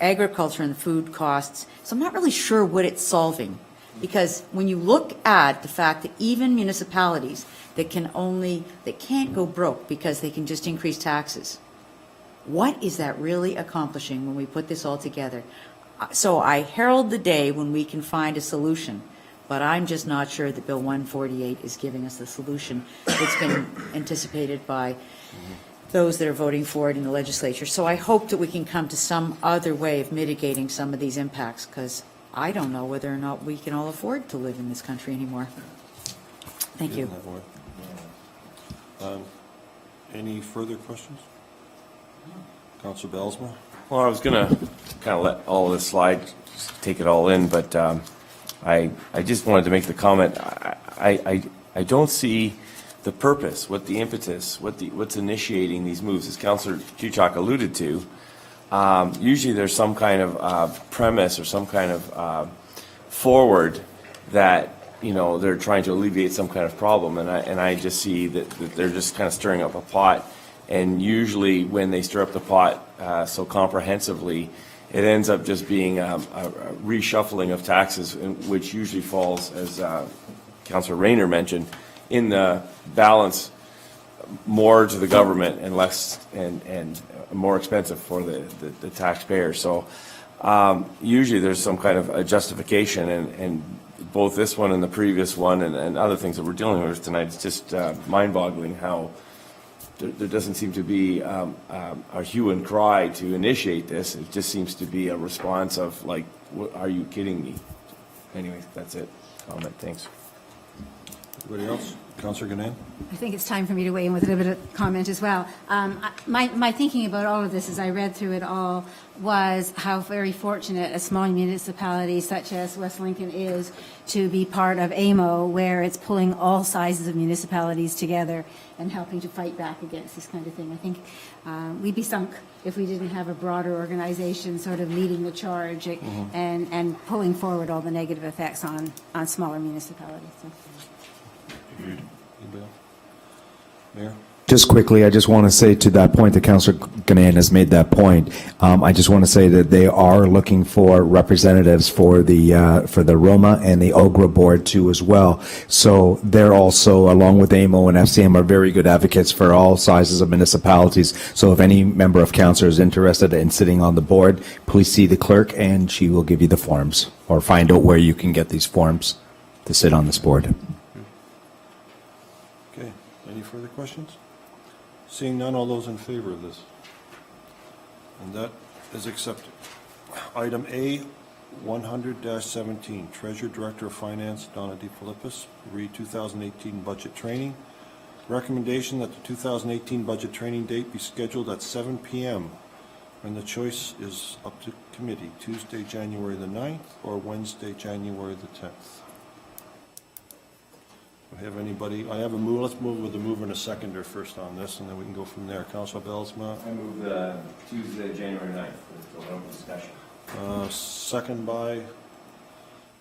agriculture and food costs. So I'm not really sure what it's solving, because when you look at the fact that even municipalities that can't go broke because they can just increase taxes, what is that really accomplishing when we put this all together? So I herald the day when we can find a solution, but I'm just not sure that Bill 148 is giving us the solution that's been anticipated by those that are voting for it in the legislature. So I hope that we can come to some other way of mitigating some of these impacts, because I don't know whether or not we can all afford to live in this country anymore. Thank you. Any further questions? Councilor Belsma? Well, I was going to kind of let all of this slide, just take it all in, but I just wanted to make the comment, I don't see the purpose, what the impetus, what's initiating these moves, as Councillor Chuchak alluded to. Usually there's some kind of premise or some kind of forward that, you know, they're trying to alleviate some kind of problem, and I just see that they're just kind of stirring up a pot. And usually when they stir up the pot so comprehensively, it ends up just being a reshuffling of taxes, which usually falls, as Councillor Rayner mentioned, in the balance more to the government and less and more expensive for the taxpayer. So usually there's some kind of a justification, and both this one and the previous one and other things that we're dealing with tonight, it's just mind-boggling how there doesn't seem to be a hue and cry to initiate this. It just seems to be a response of, like, are you kidding me? Anyway, that's it. Comment. Thanks. Anybody else? Councillor Ganane? I think it's time for me to weigh in with a little bit of comment as well. My thinking about all of this as I read through it all was how very fortunate a small municipality such as West Lincoln is to be part of AMO, where it's pulling all sizes of municipalities together and helping to fight back against this kind of thing. I think we'd be sunk if we didn't have a broader organization sort of leading the charge and pulling forward all the negative effects on smaller municipalities. So. Agreed. Anybody else? Mayor? Just quickly, I just want to say to that point that Councillor Ganane has made that point. I just want to say that they are looking for representatives for the Roma and the OGRA board too as well. So they're also, along with AMO and FCM, are very good advocates for all sizes of municipalities. So if any member of council is interested in sitting on the board, please see the clerk and she will give you the forms, or find out where you can get these forms to sit on this board. Okay. Any further questions? Seeing none, all those in favor of this? And that is accepted. Item A, 100-17, Treasurer Director of Finance, Donna DeFilippis, read 2018 budget training. Recommendation that the 2018 budget training date be scheduled at 7 p.m. and the choice is up to committee, Tuesday, January the 9th or Wednesday, January the 10th. Do I have anybody? I have a move. Let's move with the mover and a seconder first on this, and then we can go from there. Councilor Belsma, I move Tuesday, January 9th for the open discussion. second by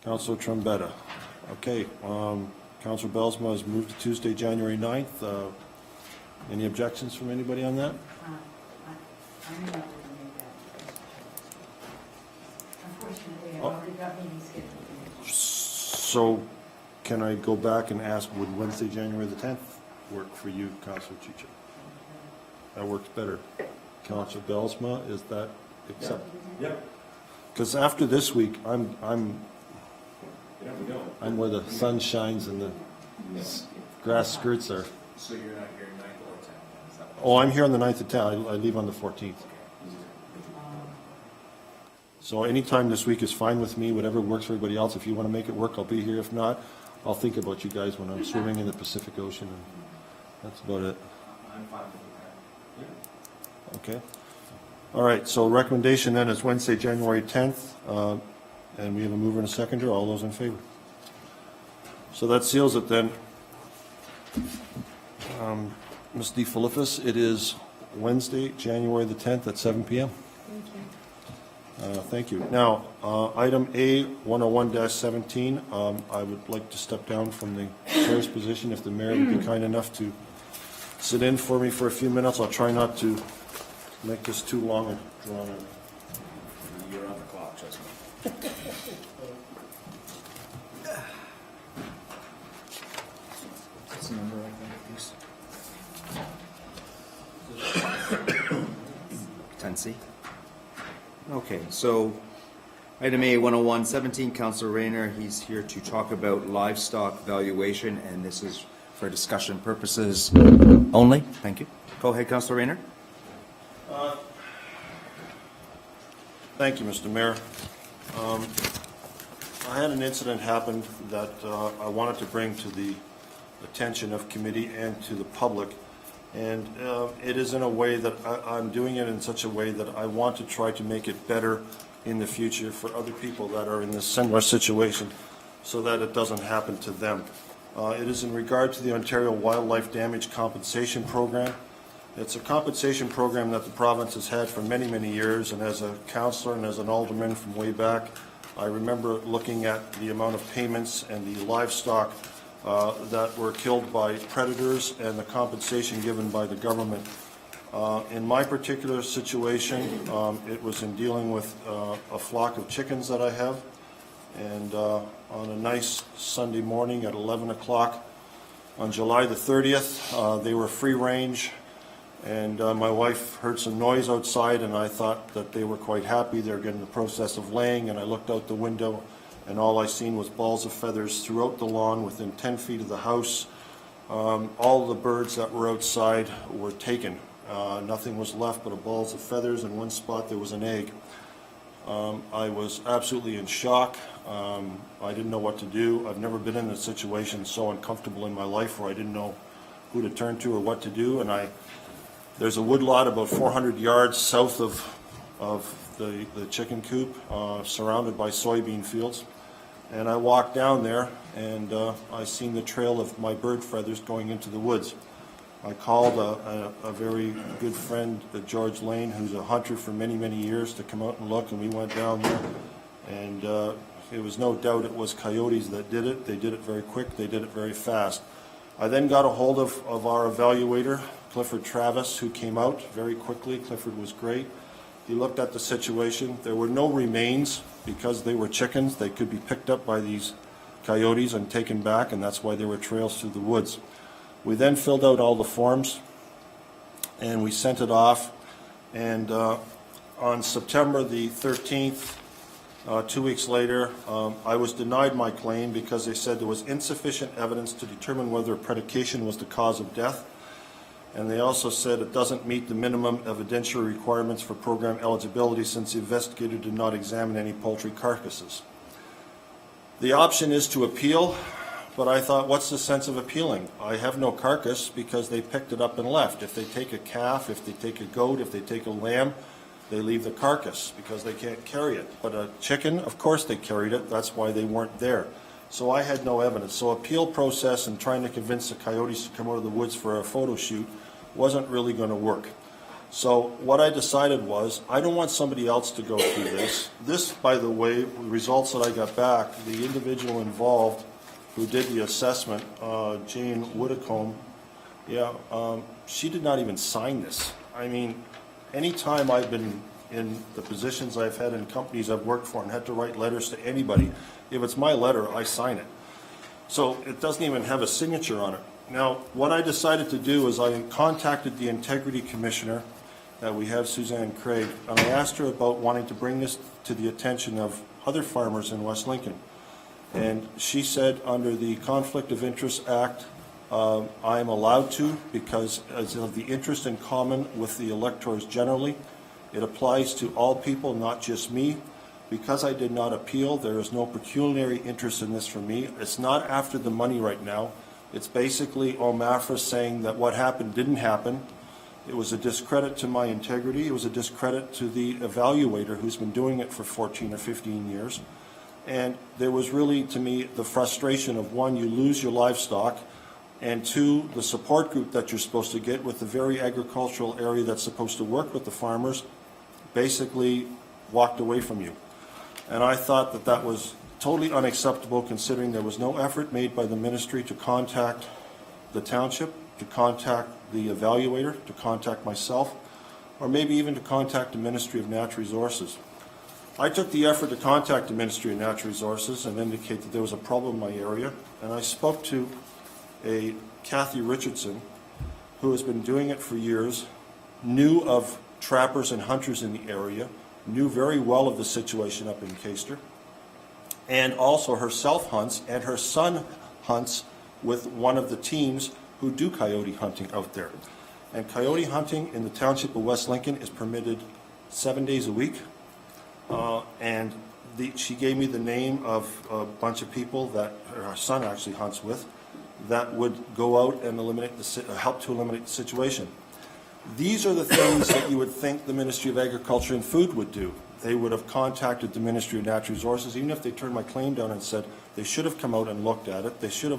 Councilor Trombetta. Okay, Councilor Belsma has moved to Tuesday, January 9th. Any objections from anybody on that? Unfortunately, I've already got meetings scheduled. So can I go back and ask, would Wednesday, January the 10th work for you, Councilor Chicha? That works better. Councilor Belsma, is that acceptable? Yep. Because after this week, I'm Yeah, we go. where the sun shines and the grass skirts are. So you're not here 9th or 10th? Is that what- Oh, I'm here on the 9th of 10th. I leave on the 14th. So anytime this week is fine with me, whatever works for everybody else. If you want to make it work, I'll be here. If not, I'll think about you guys when I'm swimming in the Pacific Ocean. And that's about it. I'm fine with that. Okay. All right, so recommendation then is Wednesday, January 10th, and we have a mover and a seconder. All those in favor? So that seals it then. Ms. DeFilippis, it is Wednesday, January the 10th at 7 p.m. Thank you. Now, item A, 101-17, I would like to step down from the chair's position. If the mayor would be kind enough to sit in for me for a few minutes, I'll try not to make this too long and drawn out. You're on the clock, trust me. What's the number right there, please? 10C. Okay, so item A, 101-17, Councillor Rayner, he's here to talk about livestock valuation, and this is for discussion purposes only. Thank you. Go ahead, Councilor Rayner. Thank you, Mr. Mayor. I had an incident happen that I wanted to bring to the attention of committee and to the public. And it is in a way that I'm doing it in such a way that I want to try to make it better in the future for other people that are in this similar situation so that it doesn't happen to them. It is in regard to the Ontario Wildlife Damage Compensation Program. It's a compensation program that the province has had for many, many years, and as a councillor and as an alderman from way back, I remember looking at the amount of payments and the livestock that were killed by predators and the compensation given by the government. In my particular situation, it was in dealing with a flock of chickens that I have, and on a nice Sunday morning at 11 o'clock on July the 30th, they were free range. And my wife heard some noise outside, and I thought that they were quite happy. They were getting the process of laying, and I looked out the window, and all I seen was balls of feathers throughout the lawn within 10 feet of the house. All the birds that were outside were taken. Nothing was left but balls of feathers. In one spot there was an egg. I was absolutely in shock. I didn't know what to do. I've never been in a situation so uncomfortable in my life where I didn't know who to turn to or what to do. And there's a woodlot about 400 yards south of the chicken coop, surrounded by soybean fields. And I walked down there, and I seen the trail of my bird feathers going into the woods. I called a very good friend, George Lane, who's a hunter for many, many years, to come out and look, and we went down there. And it was no doubt it was coyotes that did it. They did it very quick. They did it very fast. I then got a hold of our evaluator, Clifford Travis, who came out very quickly. Clifford was great. He looked at the situation. There were no remains because they were chickens. They could be picked up by these coyotes and taken back, and that's why there were trails through the woods. We then filled out all the forms, and we sent it off. And on September the 13th, 2 weeks later, I was denied my claim because they said there was insufficient evidence to determine whether predication was the cause of death. And they also said it doesn't meet the minimum evidentiary requirements for program eligibility since the investigator did not examine any poultry carcasses. The option is to appeal, but I thought, what's the sense of appealing? I have no carcass because they picked it up and left. If they take a calf, if they take a goat, if they take a lamb, they leave the carcass because they can't carry it. But a chicken, of course they carried it. That's why they weren't there. So I had no evidence. So appeal process and trying to convince the coyotes to come out of the woods for a photo shoot wasn't really going to work. So what I decided was, I don't want somebody else to go through this. This, by the way, the results that I got back, the individual involved who did the assessment, Jane Woodacombe, she did not even sign this. I mean, anytime I've been in the positions I've had in companies I've worked for and had to write letters to anybody, if it's my letter, I sign it. So it doesn't even have a signature on it. Now, what I decided to do is I contacted the Integrity Commissioner that we have, Suzanne Craig, and I asked her about wanting to bring this to the attention of other farmers in West Lincoln. And she said under the Conflict of Interest Act, I am allowed to because as of the interest in common with the electors generally. It applies to all people, not just me. Because I did not appeal, there is no pecuniary interest in this for me. It's not after the money right now. It's basically OMAFRA saying that what happened didn't happen. It was a discredit to my integrity. It was a discredit to the evaluator who's been doing it for 14 or 15 years. And there was really, to me, the frustration of, one, you lose your livestock, and two, the support group that you're supposed to get with the very agricultural area that's supposed to work with the farmers basically walked away from you. And I thought that that was totally unacceptable considering there was no effort made by the ministry to contact the township, to contact the evaluator, to contact myself, or maybe even to contact the Ministry of Natural Resources. I took the effort to contact the Ministry of Natural Resources and indicate that there was a problem in my area, and I spoke to a Kathy Richardson, who has been doing it for years, knew of trappers and hunters in the area, knew very well of the situation up in Caister, and also herself hunts, and her son hunts with one of the teams who do coyote hunting out there. And coyote hunting in the township of West Lincoln is permitted 7 days a week. And she gave me the name of a bunch of people that her son actually hunts with that would go out and help to eliminate the situation. These are the things that you would think the Ministry of Agriculture and Food would do. They would have contacted the Ministry of Natural Resources, even if they turned my claim down and said they should have come out and looked at it. They should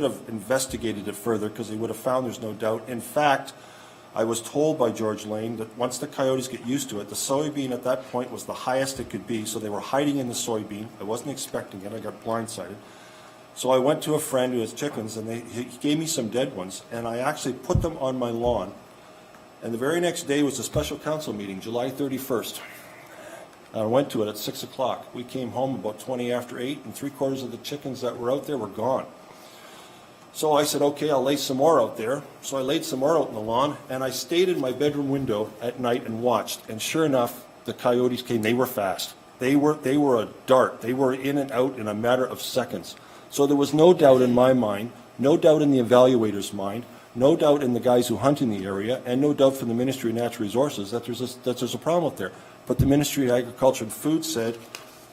have investigated it further, because they would have found there's no doubt. In fact, I was told by George Lane that once the coyotes get used to it, the soybean at that point was the highest it could be, so they were hiding in the soybean. I wasn't expecting it. I got blindsided. So I went to a friend who has chickens, and he gave me some dead ones, and I actually put them on my lawn. And the very next day was a special council meeting, July 31st. I went to it at 6 o'clock. We came home about 20 after 8, and 3/4 of the chickens that were out there were gone. So I said, okay, I'll lay some more out there. So I laid some more out in the lawn, and I stayed in my bedroom window at night and watched. And sure enough, the coyotes came. They were fast. They were a dart. They were in and out in a matter of seconds. So there was no doubt in my mind, no doubt in the evaluator's mind, no doubt in the guys who hunt in the area, and no doubt from the Ministry of Natural Resources that there's a problem out there. But the Ministry of Agriculture and Food said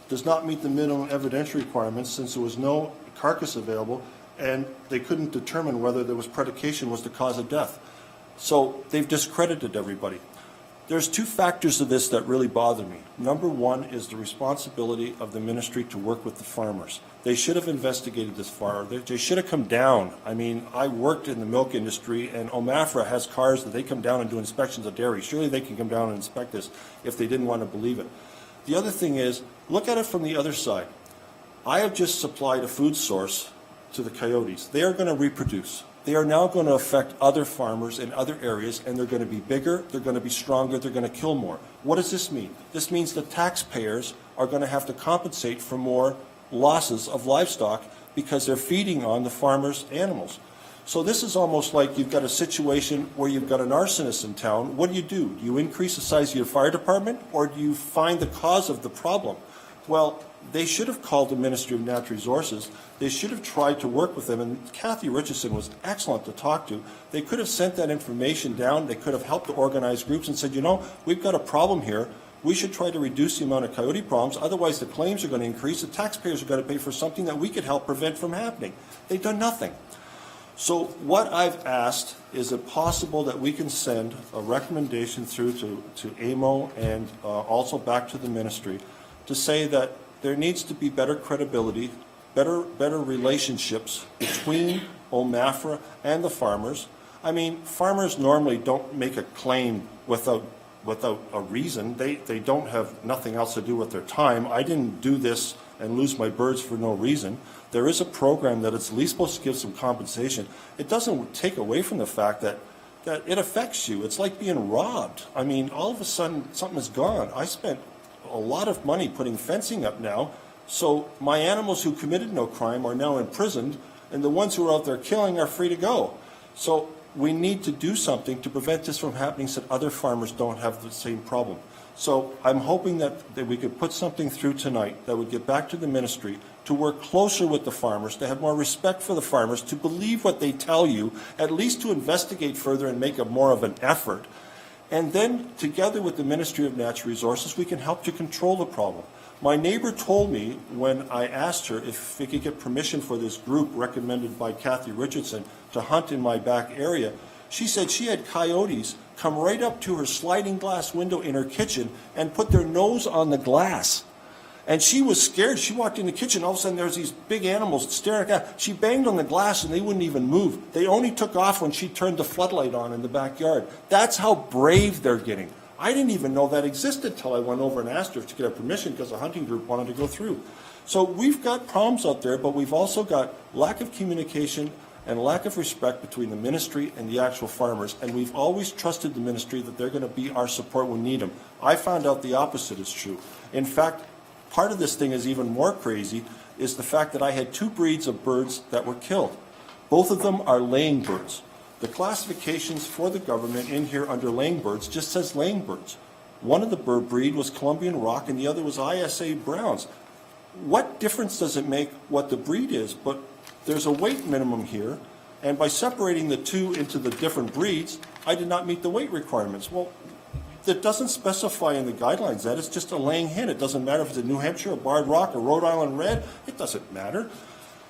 does not meet the minimum evidentiary requirements, since there was no carcass available, and they couldn't determine whether there was predication was the cause of death. So they've discredited everybody. There's two factors of this that really bother me. Number one is the responsibility of the ministry to work with the farmers. They should have investigated this far. They should have come down. I mean, I worked in the milk industry, and OMAFRA has cars that they come down and do inspections of dairy. Surely they can come down and inspect this if they didn't want to believe it. The other thing is, look at it from the other side. I have just supplied a food source to the coyotes. They are going to reproduce. They are now going to affect other farmers in other areas, and they're going to be bigger, they're going to be stronger, they're going to kill more. What does this mean? This means the taxpayers are going to have to compensate for more losses of livestock because they're feeding on the farmers' animals. So this is almost like you've got a situation where you've got an arsonist in town. What do? Do you increase the size of your fire department, or do you find the cause of the problem? Well, they should have called the Ministry of Natural Resources. They should have tried to work with them, and Kathy Richardson was excellent to talk to. They could have sent that information down. They could have helped to organize groups and said, you know, we've got a problem here. We should try to reduce the amount of coyote problems. Otherwise, the claims are going to increase. The taxpayers are going to pay for something that we could help prevent from happening. They've done nothing. So what I've asked, is it possible that we can send a recommendation through to AMO and also back to the ministry to say that there needs to be better credibility, better relationships between OMAFRA and the farmers. I mean, farmers normally don't make a claim without a reason. They don't have nothing else to do with their time. I didn't do this and lose my birds for no reason. There is a program that it's at least supposed to give some compensation. It doesn't take away from the fact that it affects you. It's like being robbed. I mean, all of a sudden, something is gone. I spent a lot of money putting fencing up now, so my animals who committed no crime are now imprisoned, and the ones who are out there killing are free to go. So we need to do something to prevent this from happening so that other farmers don't have the same problem. So I'm hoping that we could put something through tonight that would get back to the ministry to work closer with the farmers, to have more respect for the farmers, to believe what they tell you, at least to investigate further and make more of an effort. And then, together with the Ministry of Natural Resources, we can help to control the problem. My neighbor told me when I asked her if they could get permission for this group recommended by Kathy Richardson to hunt in my back area, she said she had coyotes come right up to her sliding glass window in her kitchen and put their nose on the glass. And she was scared. She walked in the kitchen. All of a sudden, there's these big animals staring at her. She banged on the glass, and they wouldn't even move. They only took off when she turned the floodlight on in the backyard. That's how brave they're getting. I didn't even know that existed till I went over and asked her to get her permission because a hunting group wanted to go through. So we've got problems out there, but we've also got lack of communication and lack of respect between the ministry and the actual farmers. And we've always trusted the ministry that they're going to be our support when we need them. I found out the opposite is true. In fact, part of this thing is even more crazy, is the fact that I had 2 breeds of birds that were killed. Both of them are laying birds. The classifications for the government in here under laying birds just says laying birds. One of the bird breed was Columbian Rock and the other was ISA Browns. What difference does it make what the breed is? But there's a weight minimum here, and by separating the two into the different breeds, I did not meet the weight requirements. Well, that doesn't specify in the guidelines that. It's just a laying hen. It doesn't matter if it's a New Hampshire, a Barred Rock, a Rhode Island Red. It doesn't matter.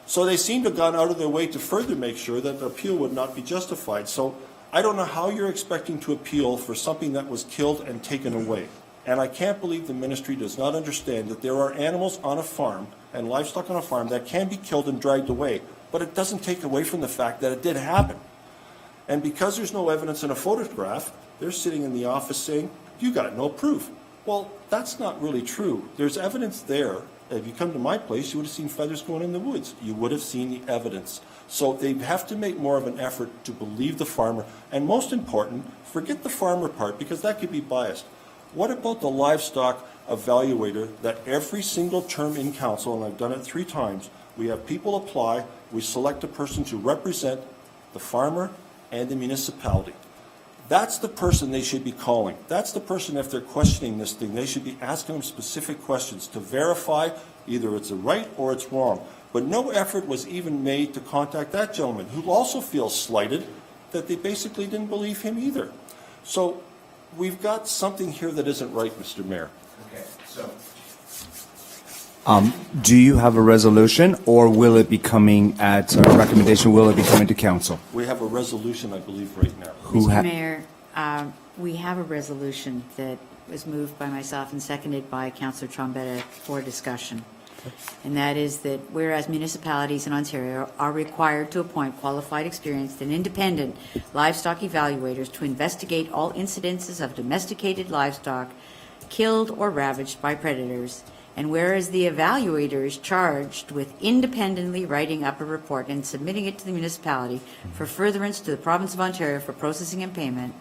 So they seem to have gone out of their way to further make sure that the appeal would not be justified. So I don't know how you're expecting to appeal for something that was killed and taken away. And I can't believe the ministry does not understand that there are animals on a farm and livestock on a farm that can be killed and dragged away. But it doesn't take away from the fact that it did happen. And because there's no evidence in a photograph, they're sitting in the office saying, you got no proof. Well, that's not really true. There's evidence there. If you come to my place, you would have seen feathers going in the woods. You would have seen the evidence. So they have to make more of an effort to believe the farmer. And most important, forget the farmer part, because that could be biased. What about the livestock evaluator that every single term in council, and I've done it 3 times, we have people apply, we select a person to represent the farmer and the municipality. That's the person they should be calling. That's the person, if they're questioning this thing, they should be asking them specific questions to verify either it's right or it's wrong. But no effort was even made to contact that gentleman, who also feels slighted that they basically didn't believe him either. So we've got something here that isn't right, Mr. Mayor. Okay, so. Do you have a resolution, or will it be coming at a recommendation, will it be coming to council? We have a resolution, I believe, right now. Mr. Mayor, we have a resolution that was moved by myself and seconded by Councillor Trombetta for discussion. And that is that whereas municipalities in Ontario are required to appoint qualified, experienced, and independent livestock evaluators to investigate all incidences of domesticated livestock killed or ravaged by predators, and whereas the evaluator is charged with independently writing up a report and submitting it to the municipality for furtherance to the province of Ontario for processing and payment,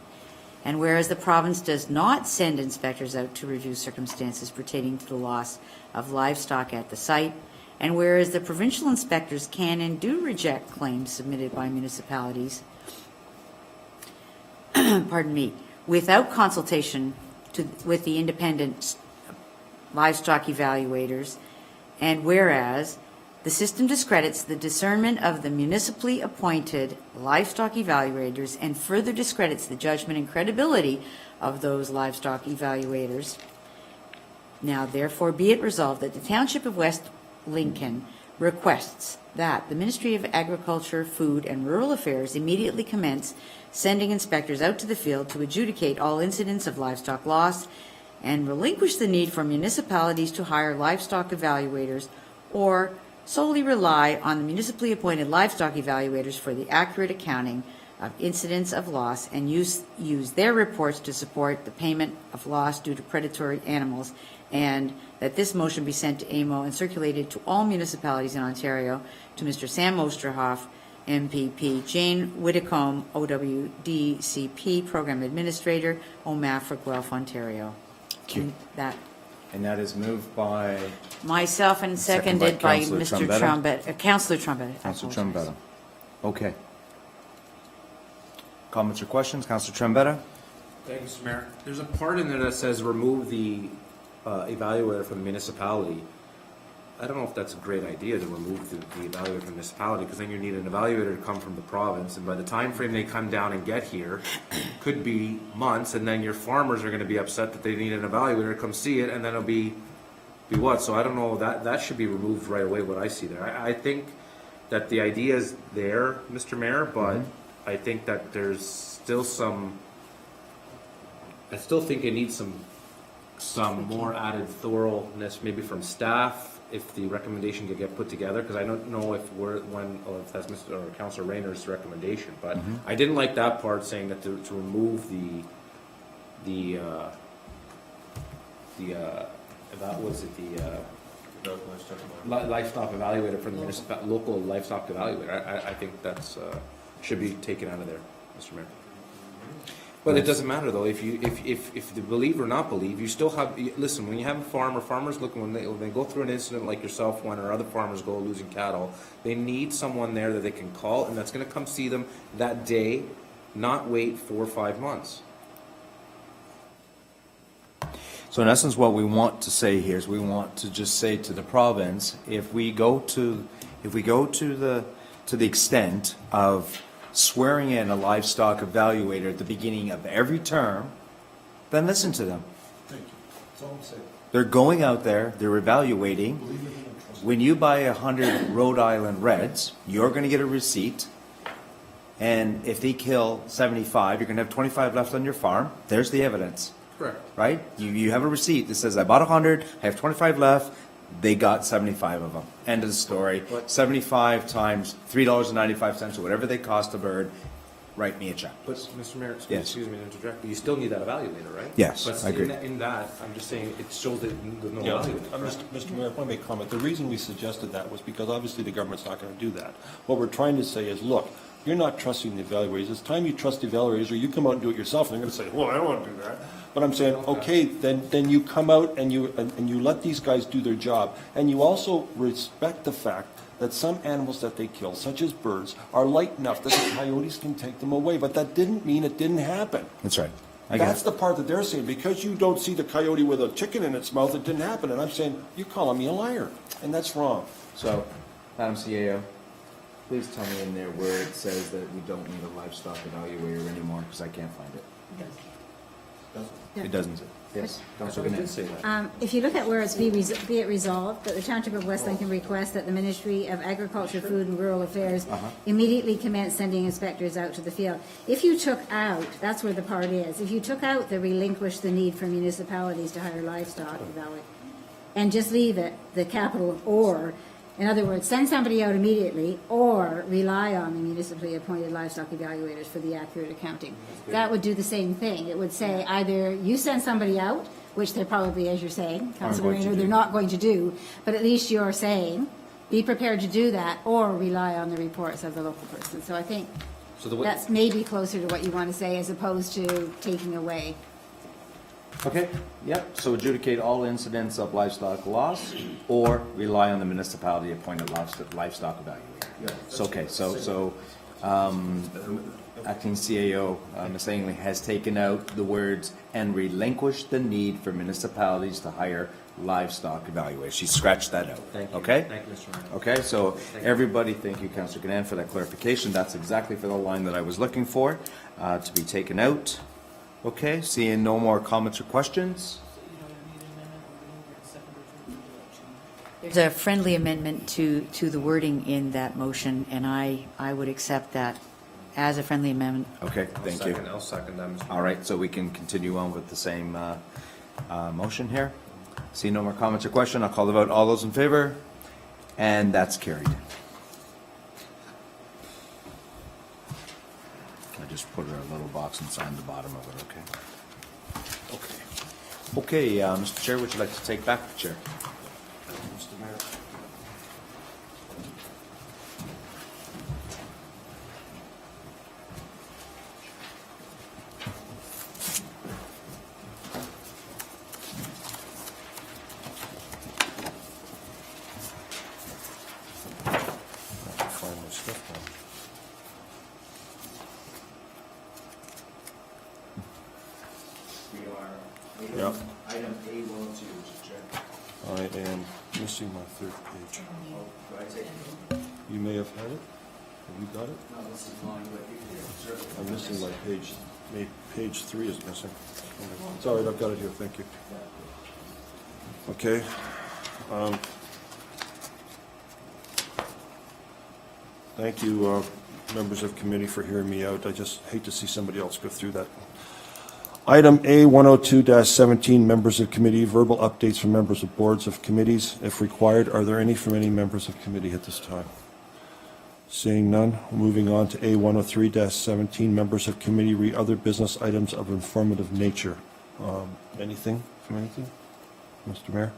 and whereas the province does not send inspectors out to review circumstances pertaining to the loss of livestock at the site, and whereas the provincial inspectors can and do reject claims submitted by municipalities, pardon me, without consultation with the independent livestock evaluators, and whereas the system discredits the discernment of the municipally appointed livestock evaluators and further discredits the judgment and credibility of those livestock evaluators. Now, therefore, be it resolved that the Township of West Lincoln requests that the Ministry of Agriculture, Food and Rural Affairs immediately commence sending inspectors out to the field to adjudicate all incidents of livestock loss and relinquish the need for municipalities to hire livestock evaluators or solely rely on the municipally appointed livestock evaluators for the accurate accounting of incidents of loss and use their reports to support the payment of loss due to predatory animals, and that this motion be sent to AMO and circulated to all municipalities in Ontario, to Mr. Sam Osterhoff, MPP, Jane Whitcomb, OWDCP Program Administrator, OMAF for Guelph, Ontario. And that is moved by myself and seconded by Councillor Mr. Trombetta. Trombetta, Councillor Trombetta. Councillor Trombetta. Okay. Comments or questions? Councillor Trombetta? Thank you, Mr. Mayor. There's a part in there that says remove the evaluator from the municipality. I don't know if that's a great idea to remove the evaluator from the municipality, because then you need an evaluator to come from the province, and by the time frame they come down and get here, could be months, and then your farmers are going to be upset that they need an evaluator to come see it, and then it'll be what? So I don't know, that should be removed right away, what I see there. I think that the idea is there, Mr. Mayor, but I think that there's still I still think it needs some more added thoroughness, maybe from staff, if the recommendation could get put together, because I don't know if if that's Mr. or Councillor Rayner's recommendation, but I didn't like that part saying that to remove the livestock evaluator from the local livestock evaluator. I think that's should be taken out of there, Mr. Mayor. But it doesn't matter though. If they believe or not believe, you still have. Listen, when you have a farmers looking when they go through an incident like yourself, one or other farmers go losing cattle, they need someone there that they can call and that's going to come see them that day, not wait 4 or 5 months. So in essence, what we want to say here is we want to just say to the province, if we go to the to the extent of swearing in a livestock evaluator at the beginning of every term, then listen to them. Thank you. That's all I'm saying. They're going out there, they're evaluating. When you buy 100 Rhode Island Reds, you're going to get a receipt. And if they kill 75, you're going to have 25 left on your farm. There's the evidence. Correct. Right? You have a receipt that says, I bought 100, I have 25 left, they got 75 of them. End of the story. 75 times $3.95 or whatever they cost a bird, write me a check. But, Mr. Mayor, Yes. excuse me to interject, but you still need that evaluator, right? Yes, But I agree. in that, I'm just saying, it shows that there's no Yeah, evaluator. Mr. Mayor, if I may comment, the reason we suggested that was because obviously the government's not going to do that. What we're trying to say is, look, you're not trusting the evaluators. It's time you trust the evaluators, or you come out and do it yourself, and they're going to say, well, I don't want to do that. But I'm saying, okay, then you come out and you let these guys do their job. And you also respect the fact that some animals that they kill, such as birds, are light enough that the coyotes can take them away. But that didn't mean it didn't happen. That's right. I get That's it. the part that they're saying, because you don't see the coyote with a chicken in its mouth, it didn't happen. And I'm saying, you're calling me a liar, and that's wrong. So, Madam CAO, please tell me in there where it says that we don't need a livestock evaluator anymore, because I can't find it. It doesn't. Yes, Councilor Gannon. If you look at where it's be it resolved that the Township of West Lincoln requests that the Ministry of Agriculture, Food and Rural Affairs immediately commence sending inspectors out to the field. If you took out, that's where the part is, if you took out the relinquish the need for municipalities to hire livestock evaluators, and just leave it, the capital or, in other words, send somebody out immediately or rely on the municipally appointed livestock evaluators for the accurate accounting. That would do the same thing. It would say either you send somebody out, which they're probably, as you're saying, Councilor going to Rayner, they're do. not going to do, but at least you're saying, be prepared to do that or rely on the reports of the local person. So I think So the way, that's maybe closer to what you want to say as opposed to taking away. Okay, yep, so adjudicate all incidents of livestock loss or rely on the municipality appointed livestock evaluator. So, okay, so, acting CAO, Ms. Ainley has taken out the words and relinquish the need for municipalities to hire livestock evaluators. She scratched that out. Thank you. Okay? Thank you, Mr. Mayor. Okay, so everybody, thank you, Councillor Gannon, for that clarification. That's exactly for the line that I was looking for, to be taken out. Okay, seeing no more comments or questions? There's a friendly amendment to the wording in that motion, and I would accept that as a friendly amendment. Okay, thank you. I'll second that, Mr. Mayor. All right, so we can continue on with the same motion here. See no more comments or question, I'll call the vote. All those in favor? And that's carried. I just put a little box and sign the bottom of it, okay? Okay. Okay, Mr. Chair, would you like to take back the chair? Mr. Mayor. I have to find my stuff now. Yep. Item A102, Mr. Chair. I am missing my third page. Do I take it? You may have had it. Have you got it? No, this is mine, but I'm missing my page. Page 3 is missing. It's all right, I've got it here, thank you. Okay. Thank you, members of committee, for hearing me out. I just hate to see somebody else go through that. Item A 102-17, members of committee, verbal updates from members of boards of committees. If required, are there any from any members of committee at this time? Seeing none, moving on to A 103-17, members of committee, read other business items of informative nature. Anything from anything? Mr. Mayor?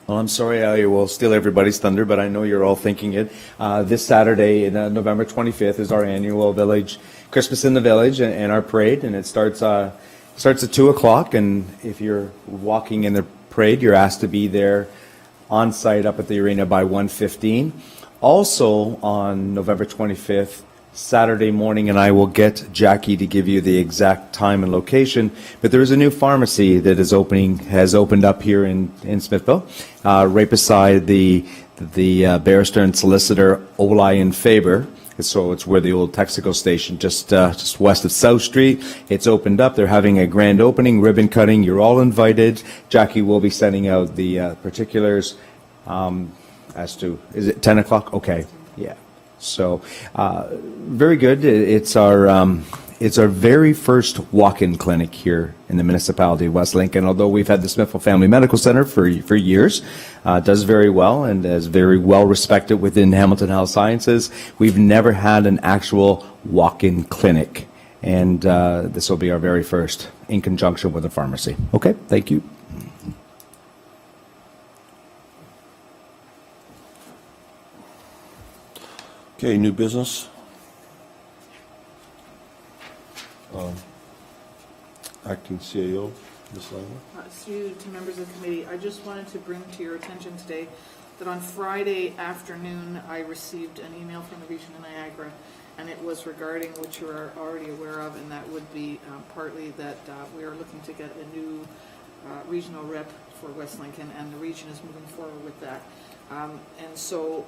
Well, I'm sorry I will steal everybody's thunder, but I know you're all thinking it. This Saturday, November 25th, is our annual village Christmas in the Village and our parade, and it starts at 2 o'clock. And if you're walking in the parade, you're asked to be there on site up at the arena by 1:15. Also on November 25th, Saturday morning, and I will get Jackie to give you the exact time and location, but there is a new pharmacy that has opened up here in Smithville, right beside the barrister and solicitor Olai and Faber. So it's where the old Texaco station, just west of South Street. It's opened up. They're having a grand opening, ribbon cutting. You're all invited. Jackie will be sending out the particulars as to, is it 10 o'clock? Okay, yeah. So, very good. It's our very first walk-in clinic here in the municipality of West Lincoln. Although we've had the Smithville Family Medical Center for years, does very well and is very well respected within Hamilton Health Sciences. We've never had an actual walk-in clinic, and this will be our very first in conjunction with a pharmacy. Okay, thank you. Okay, new business. Acting CAO, Ms. Langman. Through to members of the committee, I just wanted to bring to your attention today that on Friday afternoon, I received an email from the Region of Niagara, and it was regarding what you are already aware of, and that would be partly that we are looking to get a new regional rep for West Lincoln, and the region is moving forward with that. And so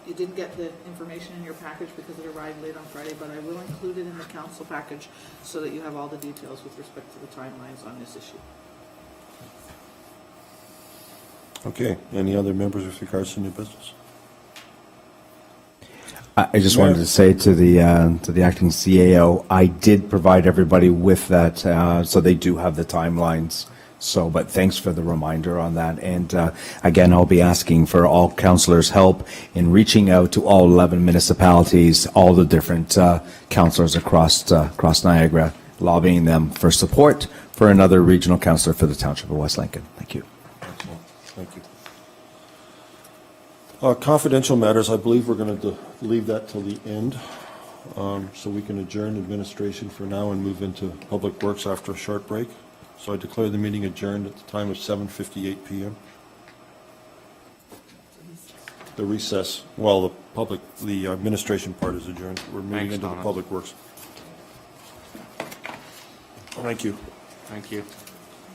you didn't get the information in your package because it arrived late on Friday, but I will include it in the council package so that you have all the details with respect to the timelines on this issue. Okay, any other members with regards to new business? I just wanted to say to the acting CAO, I did provide everybody with that, so they do have the timelines. So, but thanks for the reminder on that. And again, I'll be asking for all councillors' help in reaching out to all 11 municipalities, all the different councillors across Niagara, lobbying them for support for another regional councillor for the Township of West Lincoln. Thank you. Excellent, thank you. Confidential matters, I believe we're going to leave that till the end, so we can adjourn administration for now and move into Public Works after a short break. So I declare the meeting adjourned at the time of 7:58 p.m. The recess, well, the administration part is adjourned. We're moving Thanks, into the Donna. Public Works. Thank you. Thank you.